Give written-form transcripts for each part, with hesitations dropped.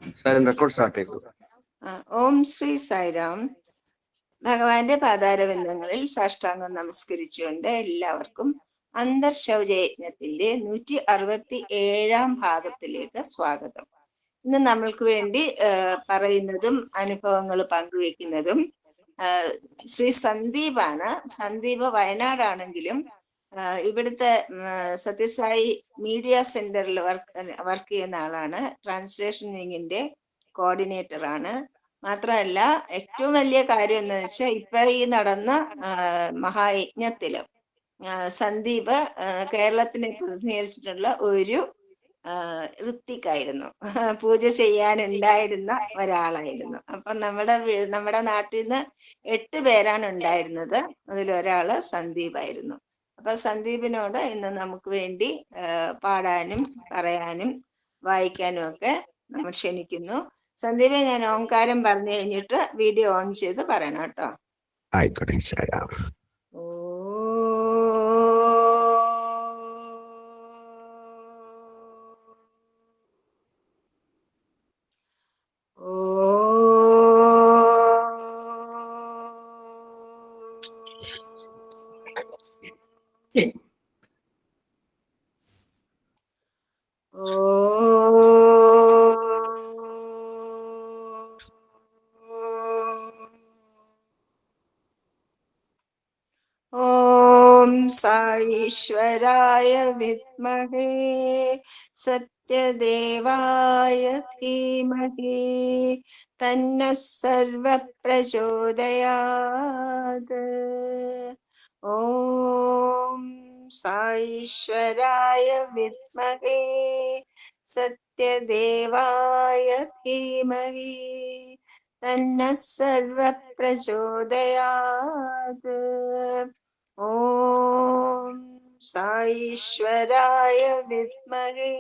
Record start ചെയ്തു. ഓം ശ്രീ സായിരാം. ഭഗവാന്റെ പാതാരബന്ധങ്ങളിൽ സാഷ്ടാംഗം നമസ്കരിച്ചുകൊണ്ട് എല്ലാവർക്കും അന്തർശൗചയജ്ഞത്തിന്റെ 167 ഭാഗത്തിലേക്ക് സ്വാഗതം. ഇന്ന് നമ്മൾക്ക് വേണ്ടി പറയുന്നതും അനുഭവങ്ങൾ പങ്കുവെക്കുന്നതും ശ്രീ സന്ദീപാണ്. സന്ദീപ് വയനാടാണെങ്കിലും ഇവിടുത്തെ സത്യസായി മീഡിയ സെന്ററിൽ വർക്ക് ചെയ്യുന്ന ആളാണ്. ട്രാൻസ്ലേഷൻ വിങ്ങിന്റെ കോർഡിനേറ്റർ ആണ്. മാത്രമല്ല ഏറ്റവും വലിയ കാര്യം എന്ന് വെച്ചാൽ ഇപ്പൊ ഈ നടന്ന മഹായജ്ഞത്തില് സന്ദീപ് കേരളത്തിനെ പ്രതിനിധീകരിച്ചിട്ടുള്ള ഒരു ഋത്തിക്കായിരുന്നു, പൂജ ചെയ്യാനുണ്ടായിരുന്ന ഒരാളായിരുന്നു. അപ്പൊ നമ്മുടെ നാട്ടിൽ നിന്ന് 8 പേരാണ് ഉണ്ടായിരുന്നത്. അതിലൊരാള് സന്ദീപായിരുന്നു. അപ്പൊ സന്ദീപിനോട് ഇന്ന് നമുക്ക് വേണ്ടി പാടാനും പറയാനും വായിക്കാനും ഒക്കെ നമ്മൾ ക്ഷണിക്കുന്നു. സന്ദീപ്, ഞാൻ ഓംകാരം പറഞ്ഞു കഴിഞ്ഞിട്ട് വീഡിയോ ഓൺ ചെയ്ത് പറയണം കേട്ടോ. ആയിക്കോട്ടെ. ശരാം. ഓം സായീശ്വരായ വിദ്മഹേ സത്യദേവായ ധീമഹി തന്നഃ സർവഃ പ്രചോദയാത്. ഓം സായീശ്വരായ വിദ്മഹേ സത്യദേവായ ധീമഹി തന്നഃ സർവഃ പ്രചോദയാത്. ഓം സായീശ്വരായ വിദ്മഹേ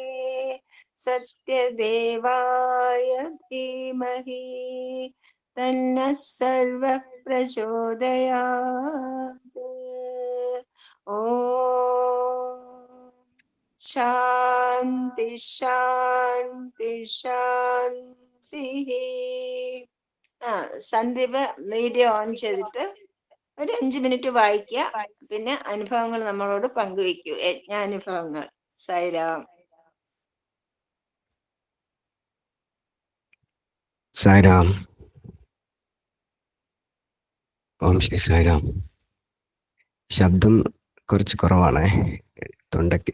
സത്യദേവായ ധീമഹി തന്നഃ സർവഃ പ്രചോദയാത്. ഓം ശാന്തി ശാന്തി ശാന്തി. സന്ദീപ് വീഡിയോ ഓൺ ചെയ്തിട്ട് ഒരു 5 മിനിറ്റ് വായിക്കുക, പിന്നെ അനുഭവങ്ങൾ നമ്മളോട് പങ്കുവയ്ക്കൂ, യജ്ഞാനുഭവങ്ങൾ. സായിരാം. സായിരാം. ഓം ശ്രീ സായിരാം. ശബ്ദം കുറച്ച് കുറവാണേ തൊണ്ടയ്ക്ക്.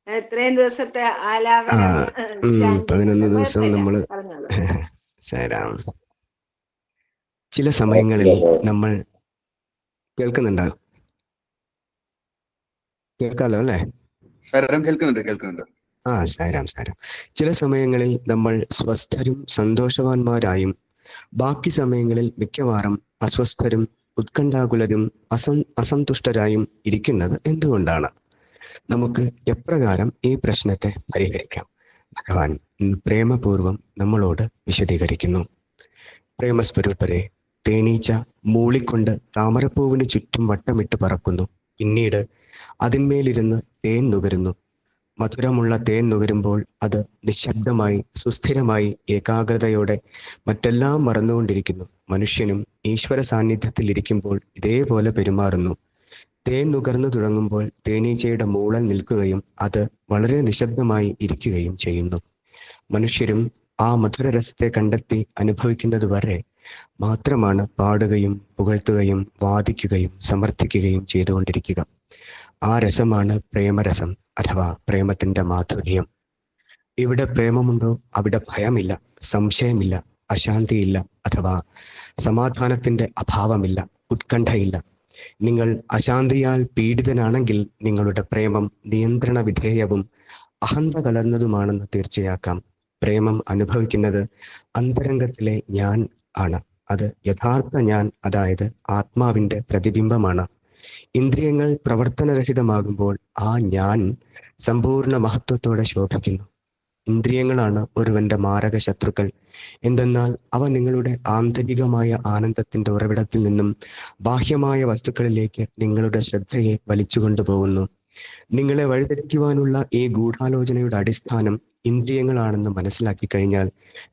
എത്രയും ദിവസത്തെ ആലാപനം 11 ദിവസം നമ്മള്. സായിരാം. ചില സമയങ്ങളിൽ നമ്മൾ കേൾക്കുന്നുണ്ടോ? കേൾക്കാലോ അല്ലേ? കേൾക്കുന്നുണ്ട്. സായിരാം. ചില സമയങ്ങളിൽ നമ്മൾ സ്വസ്ഥരും സന്തോഷവാന്മാരായും ബാക്കി സമയങ്ങളിൽ മിക്കവാറും അസ്വസ്ഥരും ഉത്കണ്ഠാകുലരും അസന്തുഷ്ടരായും ഇരിക്കുന്നത് എന്തുകൊണ്ടാണ്? നമുക്ക് എപ്രകാരം ഈ പ്രശ്നത്തെ പരിഹരിക്കാം? ഭഗവാൻ പ്രേമപൂർവം നമ്മളോട് വിശദീകരിക്കുന്നു. പ്രേമസ്വരൂപരെ, തേനീച്ച മൂളിക്കൊണ്ട് താമരപ്പൂവിന് ചുറ്റും വട്ടമിട്ട് പറക്കുന്നു. പിന്നീട് അതിന്മേലിരുന്ന് തേൻ നുകരുന്നു. മധുരമുള്ള തേൻ നുകരുമ്പോൾ അത് നിശബ്ദമായി സുസ്ഥിരമായി ഏകാഗ്രതയോടെ മറ്റെല്ലാം മറന്നുകൊണ്ടിരിക്കുന്നു. മനുഷ്യനും ഈശ്വര സാന്നിധ്യത്തിൽ ഇരിക്കുമ്പോൾ ഇതേപോലെ പെരുമാറുന്നു. തേൻ നുകർന്നു തുടങ്ങുമ്പോൾ തേനീച്ചയുടെ മൂളൽ നിൽക്കുകയും അത് വളരെ നിശബ്ദമായി ഇരിക്കുകയും ചെയ്യുന്നു. മനുഷ്യരും ആ മധുരരസത്തെ കണ്ടെത്തി അനുഭവിക്കുന്നത് വരെ മാത്രമാണ് പാടുകയും പുകഴ്ത്തുകയും വാദിക്കുകയും സമർത്ഥിക്കുകയും ചെയ്തുകൊണ്ടിരിക്കുക. ആ രസമാണ് പ്രേമരസം അഥവാ പ്രേമത്തിന്റെ മാധുര്യം. ഇവിടെ പ്രേമമുണ്ടോ അവിടെ ഭയമില്ല, സംശയമില്ല, അശാന്തിയില്ല അഥവാ സമാധാനത്തിന്റെ അഭാവമില്ല, ഉത്കണ്ഠയില്ല. നിങ്ങൾ അശാന്തിയാൽ പീഡിതനാണെങ്കിൽ നിങ്ങളുടെ പ്രേമം നിയന്ത്രണ വിധേയവും അഹന്ത കലർന്നതുമാണെന്ന് തീർച്ചയാക്കാം. പ്രേമം അനുഭവിക്കുന്നത് അന്തരംഗത്തിലെ ഞാൻ ആണ്. അത് യഥാർത്ഥ ഞാൻ, അതായത് ആത്മാവിന്റെ പ്രതിബിംബമാണ്. ഇന്ദ്രിയങ്ങൾ പ്രവർത്തനരഹിതമാകുമ്പോൾ ആ ഞാൻ സമ്പൂർണ്ണ മഹത്വത്തോടെ ശോഭിക്കുന്നു. ഇന്ദ്രിയങ്ങളാണ് ഒരുവന്റെ മാരക ശത്രുക്കൾ. എന്തെന്നാൽ അവ നിങ്ങളുടെ ആന്തരികമായ ആനന്ദത്തിന്റെ ഉറവിടത്തിൽ നിന്നും ബാഹ്യമായ വസ്തുക്കളിലേക്ക് നിങ്ങളുടെ ശ്രദ്ധയെ വലിച്ചുകൊണ്ടുപോകുന്നു. നിങ്ങളെ വഴിതെറ്റിക്കുവാനുള്ള ഈ ഗൂഢാലോചനയുടെ അടിസ്ഥാനം ഇന്ദ്രിയങ്ങളാണെന്ന് മനസ്സിലാക്കി കഴിഞ്ഞാൽ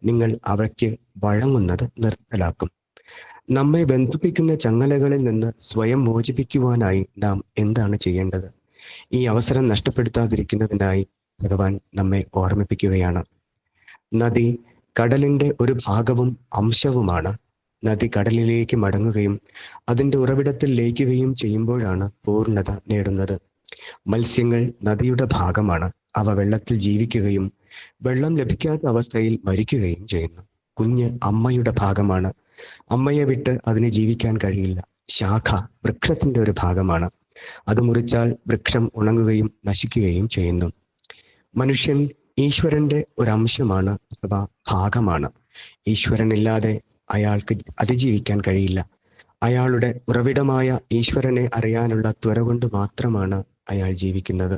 നിങ്ങൾ അവയ്ക്ക് വഴങ്ങുന്നത് നിർത്തലാക്കും. നമ്മെ ബന്ധിപ്പിക്കുന്ന ചങ്ങലകളിൽ നിന്ന് സ്വയം മോചിപ്പിക്കുവാനായി നാം എന്താണ് ചെയ്യേണ്ടത്? ഈ അവസരം നഷ്ടപ്പെടുത്താതിരിക്കുന്നതിനായി ഭഗവാൻ നമ്മെ ഓർമ്മിപ്പിക്കുകയാണ്. നദി കടലിന്റെ ഒരു ഭാഗവും അംശവുമാണ്. നദി കടലിലേക്ക് മടങ്ങുകയും അതിന്റെ ഉറവിടത്തിൽ ലയിക്കുകയും ചെയ്യുമ്പോഴാണ് പൂർണ്ണത നേടുന്നത്. മത്സ്യങ്ങൾ നദിയുടെ ഭാഗമാണ്. അവ വെള്ളത്തിൽ ജീവിക്കുകയും വെള്ളം ലഭിക്കാത്ത അവസ്ഥയിൽ മരിക്കുകയും ചെയ്യുന്നു. കുഞ്ഞ് അമ്മയുടെ ഭാഗമാണ്. അമ്മയെ വിട്ട് അതിന് ജീവിക്കാൻ കഴിയില്ല. ശാഖ വൃക്ഷത്തിന്റെ ഒരു ഭാഗമാണ്. അത് മുറിച്ചാൽ വൃക്ഷം ഉണങ്ങുകയും നശിക്കുകയും ചെയ്യുന്നു. മനുഷ്യൻ ഈശ്വരന്റെ ഒരു അംശമാണ് അഥവാ ഭാഗമാണ്. ഈശ്വരനില്ലാതെ അയാൾക്ക് അതിജീവിക്കാൻ കഴിയില്ല. അയാളുടെ ഉറവിടമായ ഈശ്വരനെ അറിയാനുള്ള ത്വര കൊണ്ട് മാത്രമാണ് അയാൾ ജീവിക്കുന്നത്.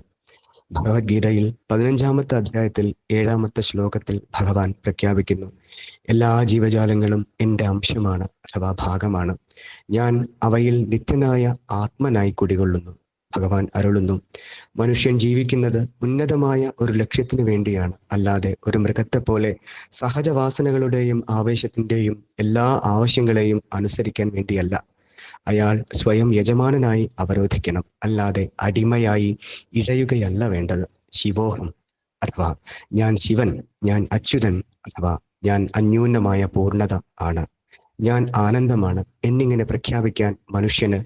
ഭഗവത്ഗീതയിൽ 15-ാമത്തെ അധ്യായത്തിൽ 7-ാമത്തെ ശ്ലോകത്തിൽ ഭഗവാൻ പ്രഖ്യാപിക്കുന്നു, എല്ലാ ജീവജാലങ്ങളും എൻ്റെ അംശമാണ് അഥവാ ഭാഗമാണ്. ഞാൻ അവയിൽ നിത്യനായ ആത്മനായി കുടികൊള്ളുന്നു. ഭഗവാൻ അരുളുന്നു, മനുഷ്യൻ ജീവിക്കുന്നത് ഉന്നതമായ ഒരു ലക്ഷ്യത്തിനു വേണ്ടിയാണ്, അല്ലാതെ ഒരു മൃഗത്തെ പോലെ സഹജവാസനകളുടെയും ആവേശത്തിന്റെയും എല്ലാ ആവശ്യങ്ങളെയും അനുസരിക്കാൻ വേണ്ടിയല്ല. അയാൾ സ്വയം യജമാനനായി അവരോധിക്കണം, അല്ലാതെ അടിമയായി ഇഴയുകയല്ല വേണ്ടത്. ശിവോഹം അഥവാ ഞാൻ ശിവൻ, ഞാൻ അച്യുതൻ അഥവാ ഞാൻ അന്യൂനമായ പൂർണ്ണത ആണ്, ഞാൻ ആനന്ദമാണ് എന്നിങ്ങനെ പ്രഖ്യാപിക്കാൻ മനുഷ്യന്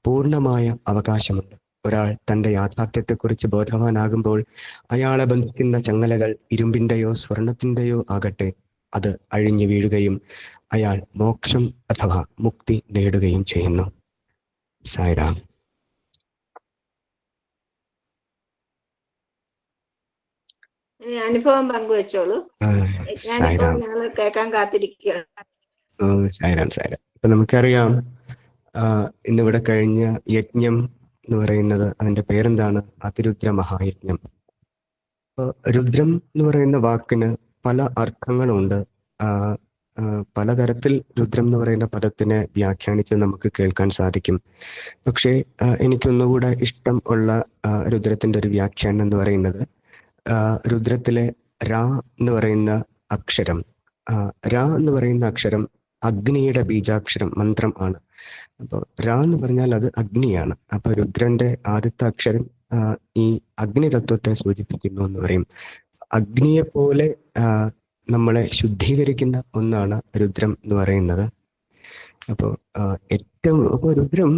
പൂർണ്ണമായ അവകാശമുണ്ട്. ഒരാൾ തൻ്റെ യാഥാർത്ഥ്യത്തെക്കുറിച്ച് ബോധവാനാകുമ്പോൾ അയാളെ ബന്ധിക്കുന്ന ചങ്ങലകൾ ഇരുമ്പിന്റെയോ സ്വർണത്തിന്റെയോ ആകട്ടെ, അത് അഴിഞ്ഞു വീഴുകയും അയാൾ മോക്ഷം അഥവാ മുക്തി നേടുകയും ചെയ്യുന്നു. സായിറാം. അനുഭവം പങ്കുവെച്ചോളൂ. ഞാനിപ്പോ സായിറാം. ഞങ്ങൾ കേൾക്കാൻ കാത്തിരിക്കുകയാണ്. സായിറാം സായിറാം. ഇപ്പൊ നമുക്കറിയാം, ഇന്നിവിടെ കഴിഞ്ഞ യജ്ഞം എന്ന് പറയുന്നത്, അതിന്റെ പേരെന്താണ്? അതിരുദ്ര മഹായജ്ഞം. രുദ്രം എന്ന് പറയുന്ന വാക്കിന് പല അർത്ഥങ്ങളുണ്ട്. പലതരത്തിൽ രുദ്രം എന്ന് പറയുന്ന പദത്തിനെ വ്യാഖ്യാനിച്ച് നമുക്ക് കേൾക്കാൻ സാധിക്കും. പക്ഷേ എനിക്കൊന്നുകൂടെ ഇഷ്ടം ഉള്ള രുദ്രത്തിന്റെ ഒരു വ്യാഖ്യാനം എന്ന് പറയുന്നത്, രുദ്രത്തിലെ രാ എന്ന് പറയുന്ന അക്ഷരം, രാ എന്ന് പറയുന്ന അക്ഷരം അഗ്നിയുടെ ബീജാക്ഷരം മന്ത്രം ആണ്. അപ്പോൾ രാ എന്ന് പറഞ്ഞാൽ അത് അഗ്നിയാണ്. അപ്പൊ രുദ്രന്റെ ആദ്യത്തെ അക്ഷരം ഈ അഗ്നി തത്വത്തെ സൂചിപ്പിക്കുന്നു എന്ന് പറയും. അഗ്നിയെ പോലെ നമ്മളെ ശുദ്ധീകരിക്കുന്ന ഒന്നാണ് രുദ്രം എന്ന് പറയുന്നത്. അപ്പോൾ അപ്പോൾ രുദ്രം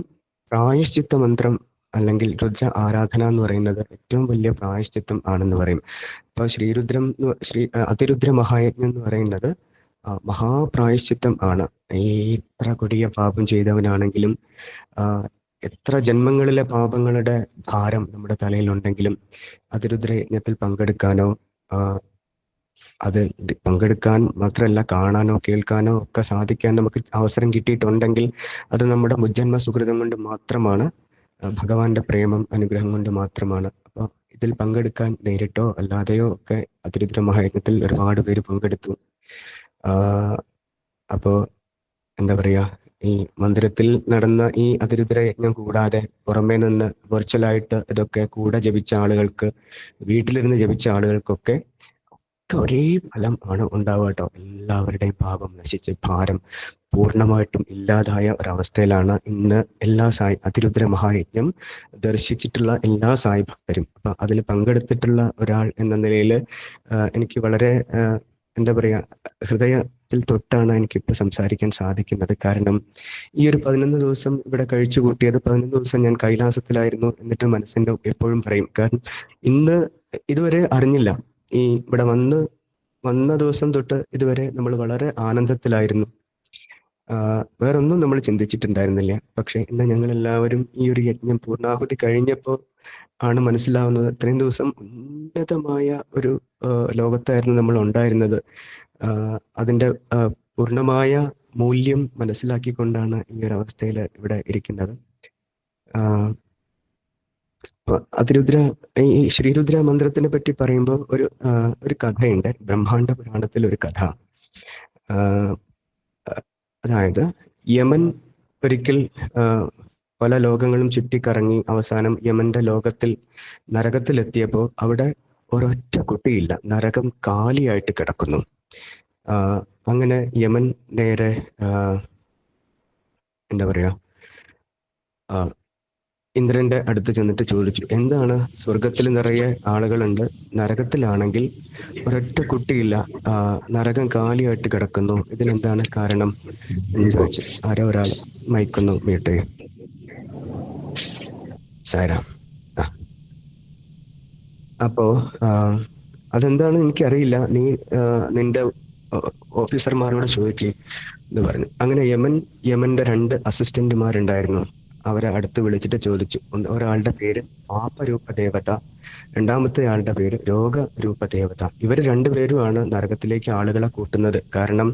പ്രായശ്ചിത്ത മന്ത്രം അല്ലെങ്കിൽ രുദ്ര ആരാധന എന്ന് പറയുന്നത് ഏറ്റവും വലിയ പ്രായശ്ചിത്തം ആണെന്ന് പറയും. അപ്പൊ അതിരുദ്ര മഹായജ്ഞം എന്ന് പറയുന്നത് മഹാപ്രായശ്ചിത്തം ആണ്. എത്ര കൊടിയ പാപം ചെയ്തവനാണെങ്കിലും, എത്ര ജന്മങ്ങളിലെ പാപങ്ങളുടെ ഭാരം നമ്മുടെ തലയിലുണ്ടെങ്കിലും അതിരുദ്രയജ്ഞത്തിൽ പങ്കെടുക്കാനോ, അത് പങ്കെടുക്കാൻ മാത്രമല്ല കാണാനോ കേൾക്കാനോ ഒക്കെ സാധിക്കാൻ നമുക്ക് അവസരം കിട്ടിയിട്ടുണ്ടെങ്കിൽ അത് നമ്മുടെ മുജ്ജന്മ സുകൃതം കൊണ്ട് മാത്രമാണ്, ഭഗവാന്റെ പ്രേമം അനുഗ്രഹം കൊണ്ട് മാത്രമാണ്. അപ്പോൾ ഇതിൽ പങ്കെടുക്കാൻ നേരിട്ടോ അല്ലാതെയോ ഒക്കെ അതിരുദ്ര മഹായജ്ഞത്തിൽ ഒരുപാട് പേര് പങ്കെടുത്തു. അപ്പോ എന്താ പറയാ, ഈ മന്ദിരത്തിൽ നടന്ന ഈ അതിരുദ്ര യജ്ഞം കൂടാതെ പുറമേ നിന്ന് വെർച്വലായിട്ട് ഇതൊക്കെ കൂടെ ജപിച്ച ആളുകൾക്ക്, വീട്ടിലിരുന്ന് ജപിച്ച ആളുകൾക്കൊക്കെ ഒരേ ഫലം ആണ് ഉണ്ടാവുക കേട്ടോ. എല്ലാവരുടെയും പാപം നശിച്ച് ഭാരം പൂർണ്ണമായിട്ടും ഇല്ലാതായ ഒരവസ്ഥയിലാണ് ഇന്ന് എല്ലാ അതിരുദ്ര മഹായജ്ഞം ദർശിച്ചിട്ടുള്ള എല്ലാ സായി ഭക്തരും. അപ്പൊ അതിൽ പങ്കെടുത്തിട്ടുള്ള ഒരാൾ എന്ന നിലയിൽ എനിക്ക് വളരെ എന്താ പറയാ, ഹൃദയത്തിൽ തൊട്ടാണ് എനിക്കിപ്പോൾ സംസാരിക്കാൻ സാധിക്കുന്നത്. കാരണം ഈ ഒരു 11 ദിവസം ഇവിടെ കഴിച്ചു കൂട്ടിയത്, 11 ദിവസം ഞാൻ കൈലാസത്തിലായിരുന്നു എന്നിട്ട് മനസ്സിന്റെ എപ്പോഴും പറയും. കാരണം ഇതുവരെ അറിഞ്ഞില്ല, ഈ ഇവിടെ വന്ന ദിവസം തൊട്ട് ഇതുവരെ നമ്മൾ വളരെ ആനന്ദത്തിലായിരുന്നു. വേറൊന്നും നമ്മൾ ചിന്തിച്ചിട്ടുണ്ടായിരുന്നില്ല. പക്ഷെ ഇന്ന് ഞങ്ങൾ എല്ലാവരും ഈ ഒരു യജ്ഞം പൂർണ്ണാഹുതി കഴിഞ്ഞപ്പോൾ ആണ് മനസ്സിലാവുന്നത്, ഇത്രയും ദിവസം ഉന്നതമായ ഒരു ലോകത്തായിരുന്നു നമ്മൾ ഉണ്ടായിരുന്നത്. അതിന്റെ പൂർണ്ണമായ മൂല്യം മനസ്സിലാക്കിക്കൊണ്ടാണ് ഈ ഒരു അവസ്ഥയിൽ ഇവിടെ ഇരിക്കുന്നത്. ഈ ശ്രീരുദ്ര മന്ത്രത്തിനെ പറ്റി പറയുമ്പോൾ ഒരു കഥയുണ്ട്. ബ്രഹ്മാണ്ഡ പുരാണത്തിൽ ഒരു കഥ. അതായത് യമൻ ഒരിക്കൽ പല ലോകങ്ങളും ചുറ്റിക്കറങ്ങി അവസാനം യമന്റെ നരകത്തിലെത്തിയപ്പോൾ അവിടെ ഒരൊറ്റ കുട്ടിയില്ല, നരകം കാലിയായിട്ട് കിടക്കുന്നു. അങ്ങനെ യമൻ നേരെ എന്താ പറയാ ഇന്ദ്രന്റെ അടുത്ത് ചെന്നിട്ട് ചോദിച്ചു, എന്താണ് സ്വർഗത്തിൽ നിറയെ ആളുകളുണ്ട്, നരകത്തിലാണെങ്കിൽ ഒരൊറ്റ കുട്ടിയില്ല, നരകം കാലിയായിട്ട് കിടക്കുന്നു, ഇതിനെന്താണ് കാരണം എന്ന് ചോദിച്ചു. ആരോ ഒരാൾ മൈക്കൊന്നു വീട്ടെ. സാരാം. അപ്പോ അതെന്താണ് എനിക്കറിയില്ല, നീ നിന്റെ ഓഫീസർമാരോട് ചോദിക്കുക എന്ന് പറഞ്ഞു. അങ്ങനെ യമന്റെ 2 അസിസ്റ്റന്റുമാരുണ്ടായിരുന്നു. അവരെ അടുത്ത് വിളിച്ചിട്ട് ചോദിച്ചു. ഒരാളുടെ പേര് പാപരൂപദേവത, രണ്ടാമത്തെ ആളുടെ പേര് രോഗരൂപദേവത. ഇവർ 2 പേരുമാണ് നരകത്തിലേക്ക് ആളുകളെ കൂട്ടുന്നത്. കാരണം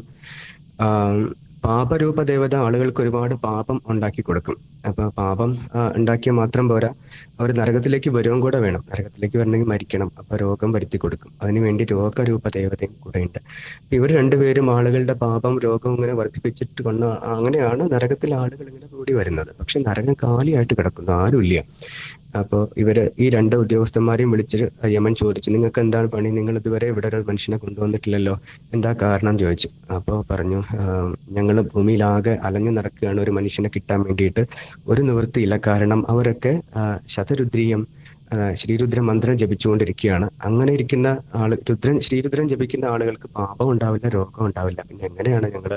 പാപരൂപദേവത ആളുകൾക്ക് ഒരുപാട് പാപം ഉണ്ടാക്കി കൊടുക്കും. അപ്പൊ പാപം ഉണ്ടാക്കിയ മാത്രം പോരാ, അവർ നരകത്തിലേക്ക് വരുവും കൂടെ വേണം. നരകത്തിലേക്ക് വരണമെങ്കിൽ മരിക്കണം. അപ്പൊ രോഗം വരുത്തി കൊടുക്കും. അതിനുവേണ്ടി രോഗരൂപദേവതയും കൂടെ ഉണ്ട്. ഇവർ 2 പേരും ആളുകളുടെ പാപം രോഗം ഇങ്ങനെ വർദ്ധിപ്പിച്ചിട്ട് അങ്ങനെയാണ് നരകത്തിൽ ആളുകൾ ഇങ്ങനെ കൂടി വരുന്നത്. പക്ഷെ നരകം കാലിയായിട്ട് കിടക്കുന്നു, ആരുമില്ല. അപ്പോൾ ഇവര് ഈ 2 ഉദ്യോഗസ്ഥന്മാരെയും വിളിച്ച് യമൻ ചോദിച്ചു, നിങ്ങൾക്ക് എന്താണ് പണി, നിങ്ങൾ ഇതുവരെ ഇവിടെ ഒരു മനുഷ്യനെ കൊണ്ടുവന്നിട്ടില്ലല്ലോ, എന്താ കാരണം ചോദിച്ചു. അപ്പോൾ പറഞ്ഞു, ഞങ്ങൾ ഭൂമിയിലാകെ അലഞ്ഞു നടക്കുകയാണ് ഒരു മനുഷ്യനെ കിട്ടാൻ വേണ്ടിയിട്ട്, ഒരു നിവൃത്തിയില്ല. കാരണം അവരൊക്കെ ശതരുദ്രീയം ശ്രീരുദ്ര മന്ത്രം ജപിച്ചുകൊണ്ടിരിക്കുകയാണ്. അങ്ങനെ ഇരിക്കുന്ന ശ്രീരുദ്രം ജപിക്കുന്ന ആളുകൾക്ക് പാപം ഉണ്ടാവില്ല, രോഗം ഉണ്ടാവില്ല. പിന്നെ എങ്ങനെയാണ് ഞങ്ങൾ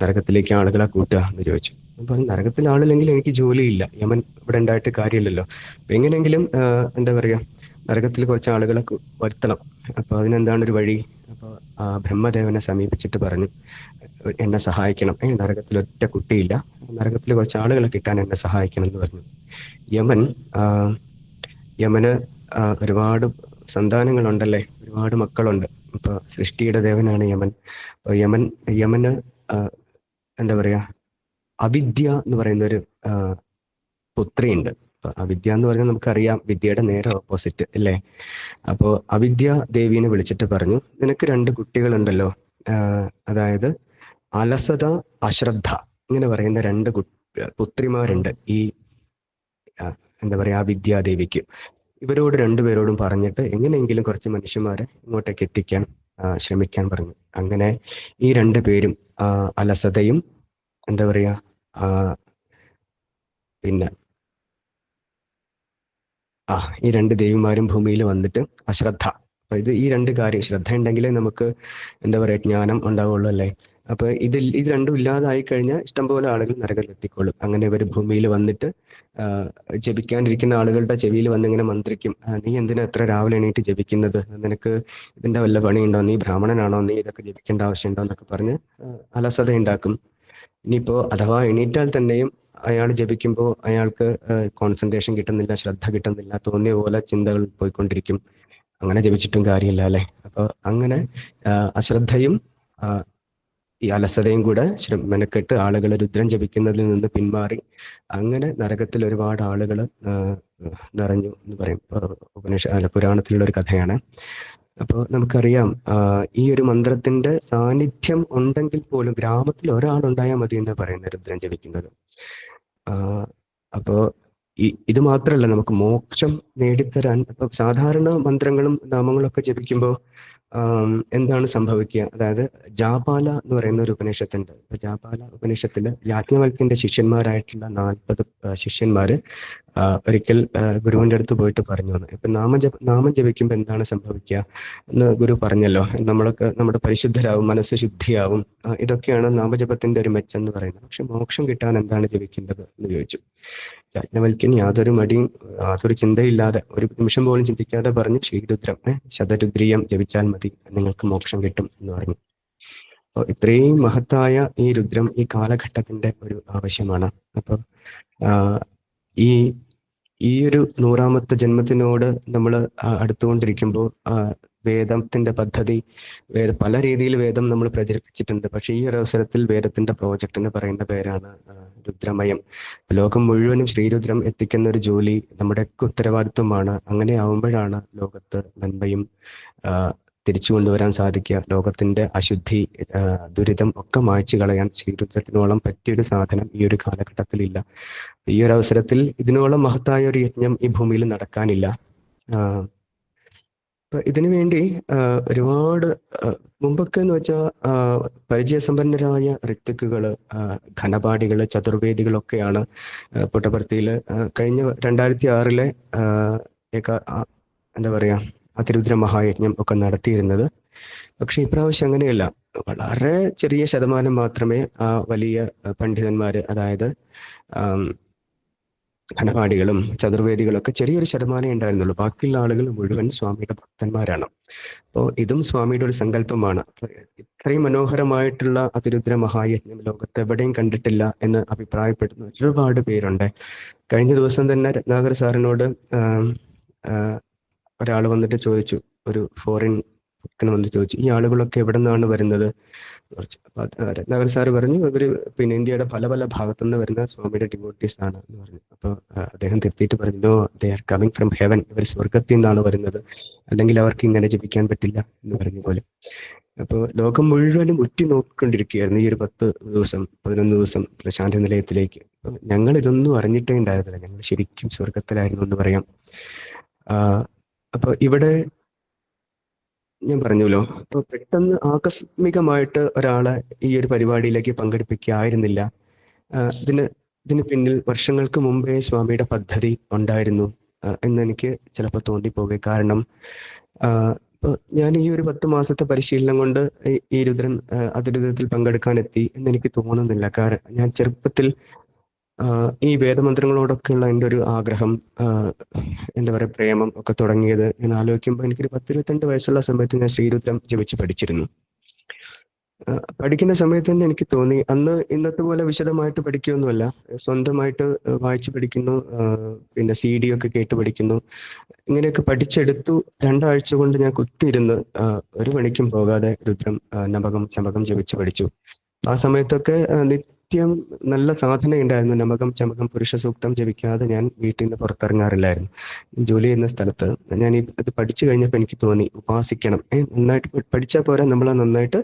നരകത്തിലേക്ക് ആളുകളെ കൂട്ടുക എന്ന് ചോദിച്ചു. അപ്പം നരകത്തിൽ ആളില്ലെങ്കിൽ എനിക്ക് ജോലിയില്ല, യമൻ ഇവിടെ ഉണ്ടായിട്ട് കാര്യമില്ലല്ലോ. അപ്പൊ എങ്ങനെയെങ്കിലും എന്താ പറയാ, നരകത്തിൽ കുറച്ച് ആളുകളെ വരുത്തണം. അപ്പൊ അതിനെന്താണ് ഒരു വഴി? അപ്പൊ ബ്രഹ്മദേവനെ സമീപിച്ചിട്ട് പറഞ്ഞു, എന്നെ സഹായിക്കണം, നരകത്തിൽ ഒറ്റ കുട്ടിയില്ല, നരകത്തിൽ കുറച്ച് ആളുകളെ കിട്ടാൻ എന്നെ സഹായിക്കണം എന്ന് പറഞ്ഞു. യമന് ഒരുപാട് സന്താനങ്ങളുണ്ടല്ലേ, ഒരുപാട് മക്കളുണ്ട്. ഇപ്പൊ സൃഷ്ടിയുടെ ദേവനാണ് യമൻ. അപ്പൊ യമന് എന്താ പറയാ, അവിദ്യ എന്ന് പറയുന്ന ഒരു പുത്രിയുണ്ട്. അവിദ്യ എന്ന് പറഞ്ഞാൽ നമുക്കറിയാം, വിദ്യയുടെ നേരെ ഓപ്പോസിറ്റ് അല്ലേ. അപ്പോ അവിദ്യ ദേവീനെ വിളിച്ചിട്ട് പറഞ്ഞു, നിനക്ക് 2 കുട്ടികളുണ്ടല്ലോ, അതായത് അലസത, അശ്രദ്ധ ഇങ്ങനെ പറയുന്ന 2 പുത്രിമാരുണ്ട് ഈ എന്താ പറയാ വിദ്യാദേവിക്ക്. ഇവരോട് 2 പേരോടും പറഞ്ഞിട്ട് എങ്ങനെയെങ്കിലും കുറച്ച് മനുഷ്യന്മാരെ ഇങ്ങോട്ടേക്ക് എത്തിക്കാൻ ശ്രമിക്കാൻ പറഞ്ഞു. അങ്ങനെ ഈ 2 പേരും അലസതയും എന്താ പറയാ പിന്നെ ഈ 2 ദേവിമാരും ഭൂമിയിൽ വന്നിട്ട് അശ്രദ്ധ. അപ്പൊ ഈ 2 കാര്യം, ശ്രദ്ധ ഉണ്ടെങ്കിലേ നമുക്ക് എന്താ പറയാ ജ്ഞാനം ഉണ്ടാവുള്ളൂ അല്ലേ. അപ്പൊ ഇത് രണ്ടും ഇല്ലാതായി കഴിഞ്ഞാൽ ഇഷ്ടംപോലെ ആളുകൾ നരകത്തിൽ എത്തിക്കൊള്ളും. അങ്ങനെ ഇവർ ഭൂമിയിൽ വന്നിട്ട് ജപിക്കാണ്ടിരിക്കുന്ന ആളുകളുടെ ചെവിയിൽ വന്ന് ഇങ്ങനെ മന്ത്രിക്കും, നീ എന്തിനാ എത്ര രാവിലെ എണീറ്റ് ജപിക്കുന്നത്, നിനക്ക് ഇതിന്റെ വല്ല പണിയുണ്ടോ, നീ ബ്രാഹ്മണനാണോ, നീ ഇതൊക്കെ ജപിക്കേണ്ട ആവശ്യമുണ്ടോ എന്നൊക്കെ പറഞ്ഞ് അലസത ഉണ്ടാക്കും. ഇനിയിപ്പോ അഥവാ എണീറ്റാൽ തന്നെയും അയാൾ ജപിക്കുമ്പോൾ അയാൾക്ക് കോൺസെൻട്രേഷൻ കിട്ടുന്നില്ല, ശ്രദ്ധ കിട്ടുന്നില്ല, തോന്നിയ പോലെ ചിന്തകൾ പോയിക്കൊണ്ടിരിക്കും. അങ്ങനെ ജപിച്ചിട്ടും കാര്യമില്ല അല്ലെ. അപ്പൊ അങ്ങനെ അശ്രദ്ധയും ഈ അലസതയും കൂടെ മെനക്കെട്ട് ആളുകൾ രുദ്രം ജപിക്കുന്നതിൽ നിന്ന് പിന്മാറി അങ്ങനെ നരകത്തിൽ ഒരുപാട് ആളുകൾ നിറഞ്ഞു എന്ന് പറയും. പുരാണത്തിലുള്ള ഒരു കഥയാണ്. അപ്പോൾ നമുക്കറിയാം, ഈ ഒരു മന്ത്രത്തിന്റെ സാന്നിധ്യം ഉണ്ടെങ്കിൽ പോലും ഗ്രാമത്തിൽ ഒരാളുണ്ടായാൽ മതി എന്ന് പറയുന്ന രുദ്രം ജപിക്കുന്നത്. അപ്പോ ഇത് മാത്രമല്ല, നമുക്ക് മോക്ഷം നേടിത്തരാൻ ഇപ്പൊ സാധാരണ മന്ത്രങ്ങളും നാമങ്ങളൊക്കെ ജപിക്കുമ്പോൾ എന്താണ് സംഭവിക്കുക? അതായത് ജാപാല എന്ന് പറയുന്ന ഒരു ഉപനിഷത്തുണ്ട്. ജാപാല ഉപനിഷത്തില് യാജ്ഞവൽക്യന്റെ ശിഷ്യന്മാരായിട്ടുള്ള 40 ശിഷ്യന്മാര് ഒരിക്കൽ ഗുരുവിന്റെ അടുത്ത് പോയിട്ട് പറഞ്ഞു വന്നു, ഇപ്പൊ നാമം ജപിക്കുമ്പോൾ എന്താണ് സംഭവിക്കുക എന്ന് ഗുരു പറഞ്ഞല്ലോ, നമ്മുടെ പരിശുദ്ധരാകും, മനസ്സ് ശുദ്ധിയാവും, ഇതൊക്കെയാണ് നാമജപത്തിന്റെ ഒരു മെച്ചം എന്ന് പറയുന്നത്. പക്ഷെ മോക്ഷം കിട്ടാൻ എന്താണ് ജപിക്കേണ്ടത് എന്ന് ചോദിച്ചു. യാജ്ഞവൽക്യൻ യാതൊരു മടിയും യാതൊരു ചിന്തയില്ലാതെ, ഒരു നിമിഷം പോലും ചിന്തിക്കാതെ പറഞ്ഞു, ശ്രീരുദ്രം ശതരുദ്രീയം ജപിച്ചാൽ മതി, നിങ്ങൾക്ക് മോക്ഷം കിട്ടും എന്ന് പറഞ്ഞു. അപ്പോൾ ഇത്രയും മഹത്തായ ഈ രുദ്രം ഈ കാലഘട്ടത്തിന്റെ ഒരു ആവശ്യമാണ്. അപ്പൊ ഈ ഒരു 100ാമത്തെ ജന്മത്തിനോട് നമ്മൾ അടുത്തുകൊണ്ടിരിക്കുമ്പോൾ വേദത്തിന്റെ പദ്ധതി, പല രീതിയിൽ വേദം നമ്മൾ പ്രചരിപ്പിച്ചിട്ടുണ്ട്. പക്ഷെ ഈ ഒരു അവസരത്തിൽ വേദത്തിന്റെ പ്രോജക്റ്റിന് പറയുന്ന പേരാണ് രുദ്രമയം. ലോകം മുഴുവനും ശ്രീരുദ്രം എത്തിക്കുന്ന ഒരു ജോലി നമ്മുടെ ഉത്തരവാദിത്വമാണ്. അങ്ങനെ ആവുമ്പോഴാണ് ലോകത്ത് നന്മയും തിരിച്ചു കൊണ്ടുവരാൻ സാധിക്കുക, ലോകത്തിന്റെ അശുദ്ധി, ദുരിതം ഒക്കെ മായ്ച്ചു കളയാൻ ശ്രീരുദ്രത്തിനോളം പറ്റിയൊരു സാധനം ഈ ഒരു കാലഘട്ടത്തിലില്ല. ഈ ഒരു അവസരത്തിൽ ഇതിനോളം മഹത്തായ ഒരു യജ്ഞം ഈ ഭൂമിയിൽ നടക്കാനില്ല. ഇതിനു വേണ്ടി ഒരുപാട് മുമ്പൊക്കെ എന്ന് വെച്ചാൽ പരിചയസമ്പന്നരായ ഋത്വിക്കുകള്, ഘനപാഠികള്, ചതുർവേദികളൊക്കെയാണ് പുട്ടപർത്തിയിൽ കഴിഞ്ഞ 2006 എന്താ പറയാ അതിരുദ്ര മഹായജ്ഞം ഒക്കെ നടത്തിയിരുന്നത്. പക്ഷെ ഇപ്രാവശ്യം അങ്ങനെയല്ല. വളരെ ചെറിയ ശതമാനം മാത്രമേ ആ വലിയ പണ്ഡിതന്മാര്, അതായത് ഘനപാഠികളും ചതുർവേദികളൊക്കെ ചെറിയൊരു ശതമാനമേ ഉണ്ടായിരുന്നുള്ളൂ. ബാക്കിയുള്ള ആളുകൾ മുഴുവൻ സ്വാമിയുടെ ഭക്തന്മാരാണ്. അപ്പോൾ ഇതും സ്വാമിയുടെ ഒരു സങ്കല്പമാണ്. ഇത്രയും മനോഹരമായിട്ടുള്ള അതിരുദ്ര മഹായജ്ഞം ലോകത്ത് എവിടെയും കണ്ടിട്ടില്ല എന്ന് അഭിപ്രായപ്പെടുന്ന ഒരുപാട് പേരുണ്ട്. കഴിഞ്ഞ ദിവസം തന്നെ രത്നാകർ സാറിനോട് ഒരാൾ വന്നിട്ട് ചോദിച്ചു, ഒരു ഫോറിൻ ഭക്തന് വന്നിട്ട് ചോദിച്ചു, ഈ ആളുകളൊക്കെ എവിടെ നിന്നാണ് വരുന്നത്? രത്നാകർ സാറ് പറഞ്ഞു, ഇവര് പിന്നെ ഇന്ത്യയുടെ പല പല ഭാഗത്തുനിന്ന് വരുന്ന സ്വാമിയുടെ ഡിവോട്ടീസ് ആണ് എന്ന് പറഞ്ഞു. അപ്പോൾ അദ്ദേഹം തിരുത്തിയിട്ട് പറഞ്ഞു, no, they are coming from heaven, ഇവർ സ്വർഗത്തിൽ നിന്നാണ് വരുന്നത്, അല്ലെങ്കിൽ അവർക്ക് ഇങ്ങനെ ജപിക്കാൻ പറ്റില്ല എന്ന് പറഞ്ഞ പോലെ. അപ്പോൾ ലോകം മുഴുവനും ഉറ്റി നോക്കിക്കൊണ്ടിരിക്കുകയായിരുന്നു ഈ ഒരു 11 ദിവസം പ്രശാന്തി നിലയത്തിലേക്ക്. അപ്പൊ ഞങ്ങൾ ഇതൊന്നും അറിഞ്ഞിട്ടേ ഉണ്ടായിരുന്നില്ല. ഞങ്ങൾ ശരിക്കും സ്വർഗത്തിലായിരുന്നു എന്ന് പറയാം. അപ്പൊ ഇവിടെ ഞാൻ പറഞ്ഞല്ലോ, അപ്പൊ പെട്ടെന്ന് ആകസ്മികമായിട്ട് ഒരാളെ ഈ ഒരു പരിപാടിയിലേക്ക് പങ്കെടുപ്പിക്കായിരുന്നില്ല. ഇതിന് പിന്നിൽ വർഷങ്ങൾക്ക് മുമ്പേ സ്വാമിയുടെ പദ്ധതി ഉണ്ടായിരുന്നു എന്ന് എനിക്ക് ചിലപ്പോൾ തോന്നിപ്പോകെ. കാരണം ഇപ്പൊ ഞാൻ ഈ ഒരു 10 മാസത്തെ പരിശീലനം കൊണ്ട് ഈ അതിരുദ്രത്തിൽ പങ്കെടുക്കാൻ എത്തി എന്ന് എനിക്ക് തോന്നുന്നില്ല. കാരണം ഞാൻ ചെറുപ്പത്തിൽ ഈ വേദമന്ത്രങ്ങളോടൊക്കെയുള്ള എൻ്റെ ഒരു ആഗ്രഹം, എന്താ പറയുക, പ്രേമം ഒക്കെ തുടങ്ങിയത് ഞാൻ ആലോചിക്കുമ്പോൾ എനിക്കൊരു 10-22 വയസ്സുള്ള സമയത്ത് ഞാൻ ശ്രീരുദ്രം ജപിച്ച് പഠിച്ചിരുന്നു. പഠിക്കുന്ന സമയത്ത് തന്നെ എനിക്ക് തോന്നി, അന്ന് ഇന്നത്തെ പോലെ വിശദമായിട്ട് പഠിക്കുകയൊന്നുമല്ല, സ്വന്തമായിട്ട് വായിച്ച് പഠിക്കുന്നു, പിന്നെ CD ഒക്കെ കേട്ട് പഠിക്കുന്നു. ഇങ്ങനെയൊക്കെ പഠിച്ചെടുത്തു. 2 ആഴ്ച കൊണ്ട് ഞാൻ കുത്തിയിരുന്ന് 1 മണിക്കും പോകാതെ രുദ്രം നമകം ചമകം ജപിച്ച് പഠിച്ചു. ആ സമയത്തൊക്കെ നിത്യം നല്ല സാധനയുണ്ടായിരുന്നു. നമകം ചമകം പുരുഷ സൂക്തം ജപിക്കാതെ ഞാൻ വീട്ടിൽ നിന്ന് പുറത്തിറങ്ങാറില്ലായിരുന്നു. ജോലി ചെയ്യുന്ന സ്ഥലത്ത് ഞാൻ ഇത് പഠിച്ചു കഴിഞ്ഞപ്പോൾ എനിക്ക് തോന്നി, ഉപാസിക്കണം, നന്നായിട്ട് പഠിച്ചാൽ പോരാ, നമ്മൾ നന്നായിട്ട്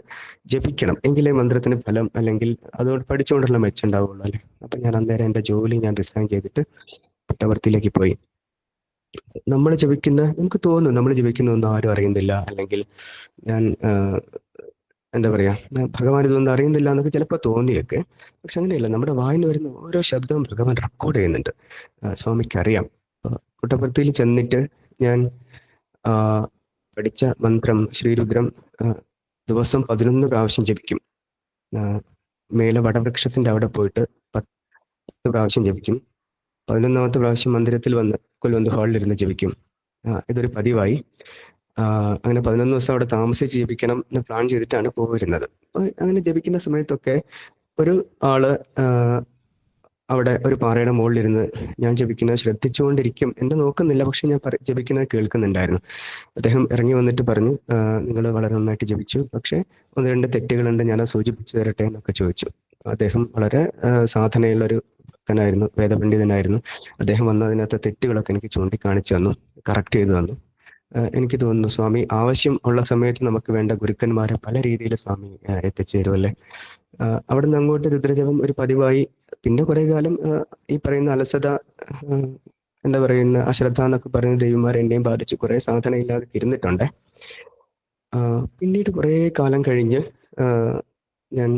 ജപിക്കണം, എങ്കിലേ മന്ത്രത്തിന് ഫലം, അല്ലെങ്കിൽ അതുകൊണ്ട് പഠിച്ചുകൊണ്ടുള്ള മെച്ചുണ്ടാവുള്ളൂ അല്ലേ. അപ്പൊ ഞാൻ അന്നേരം എൻ്റെ ജോലി ഞാൻ റിസൈൻ ചെയ്തിട്ട് പുട്ടപർത്തിയിലേക്ക് പോയി. നമുക്ക് തോന്നും നമ്മൾ ജപിക്കുന്നൊന്നും ആരും അറിയുന്നില്ല, അല്ലെങ്കിൽ ഞാൻ എന്താ പറയാ, ഭഗവാൻ ഇതൊന്നും അറിയുന്നില്ല എന്നൊക്കെ ചിലപ്പോൾ തോന്നിയൊക്കെ. പക്ഷെ അങ്ങനെയല്ല, നമ്മുടെ വായിന് വരുന്ന ഓരോ ശബ്ദവും ഭഗവാൻ റെക്കോർഡ് ചെയ്യുന്നുണ്ട്. സ്വാമിക്ക് അറിയാം. പുട്ടപർത്തിയിൽ ചെന്നിട്ട് ഞാൻ പഠിച്ച മന്ത്രം ശ്രീരുദ്രം ദിവസം 11 പ്രാവശ്യം ജപിക്കും. മേലെ വടവൃക്ഷത്തിന്റെ അവിടെ പോയിട്ട് 10 പ്രാവശ്യം ജപിക്കും. 11ാമത്തെ പ്രാവശ്യം മന്ദിരത്തിൽ വന്ന് കൊൽവന്ത് ഹാളിലിരുന്ന് ജപിക്കും. ഇതൊരു പതിവായി. അങ്ങനെ 11 ദിവസം അവിടെ താമസിച്ച് ജപിക്കണം എന്ന് പ്ലാൻ ചെയ്തിട്ടാണ് പോയിരുന്നത്. അങ്ങനെ ജപിക്കുന്ന സമയത്തൊക്കെ ഒരു ആള് അവിടെ ഒരു പാറയുടെ മുകളിലിരുന്ന് ഞാൻ ജപിക്കുന്നത് ശ്രദ്ധിച്ചുകൊണ്ടിരിക്കും. എന്നെ നോക്കുന്നില്ല, പക്ഷെ ഞാൻ ജപിക്കുന്നത് കേൾക്കുന്നുണ്ടായിരുന്നു. അദ്ദേഹം ഇറങ്ങി വന്നിട്ട് പറഞ്ഞു, നിങ്ങൾ വളരെ നന്നായിട്ട് ജപിച്ചു, പക്ഷെ 1-2 തെറ്റുകളുണ്ട്, ഞാൻ സൂചിപ്പിച്ചു തരട്ടെ എന്നൊക്കെ ചോദിച്ചു. അദ്ദേഹം വളരെ സാധനയുള്ളൊരു ഭക്തനായിരുന്നു, വേദപണ്ഡിതനായിരുന്നു. അദ്ദേഹം വന്ന് അതിനകത്ത് തെറ്റുകളൊക്കെ എനിക്ക് ചൂണ്ടിക്കാണിച്ചു തന്നു, കറക്റ്റ് ചെയ്തു തന്നു. എനിക്ക് തോന്നുന്നു സ്വാമി ആവശ്യം ഉള്ള സമയത്ത് നമുക്ക് വേണ്ട ഗുരുക്കന്മാരെ പല രീതിയിൽ സ്വാമി എത്തിച്ചേരുമല്ലേ. അവിടെ നിന്ന് അങ്ങോട്ട് രുദ്രജപം ഒരു പതിവായി. പിന്നെ കുറെ കാലം ഈ പറയുന്ന അലസത, എന്താ പറയുന്ന അശ്രദ്ധ എന്നൊക്കെ പറയുന്ന ദേവിമാർ എന്നെയും ബാധിച്ചു. കുറെ സാധന ഇല്ലാതെ ഇരുന്നിട്ടുണ്ട്. പിന്നീട് കുറെ കാലം കഴിഞ്ഞ് ഞാൻ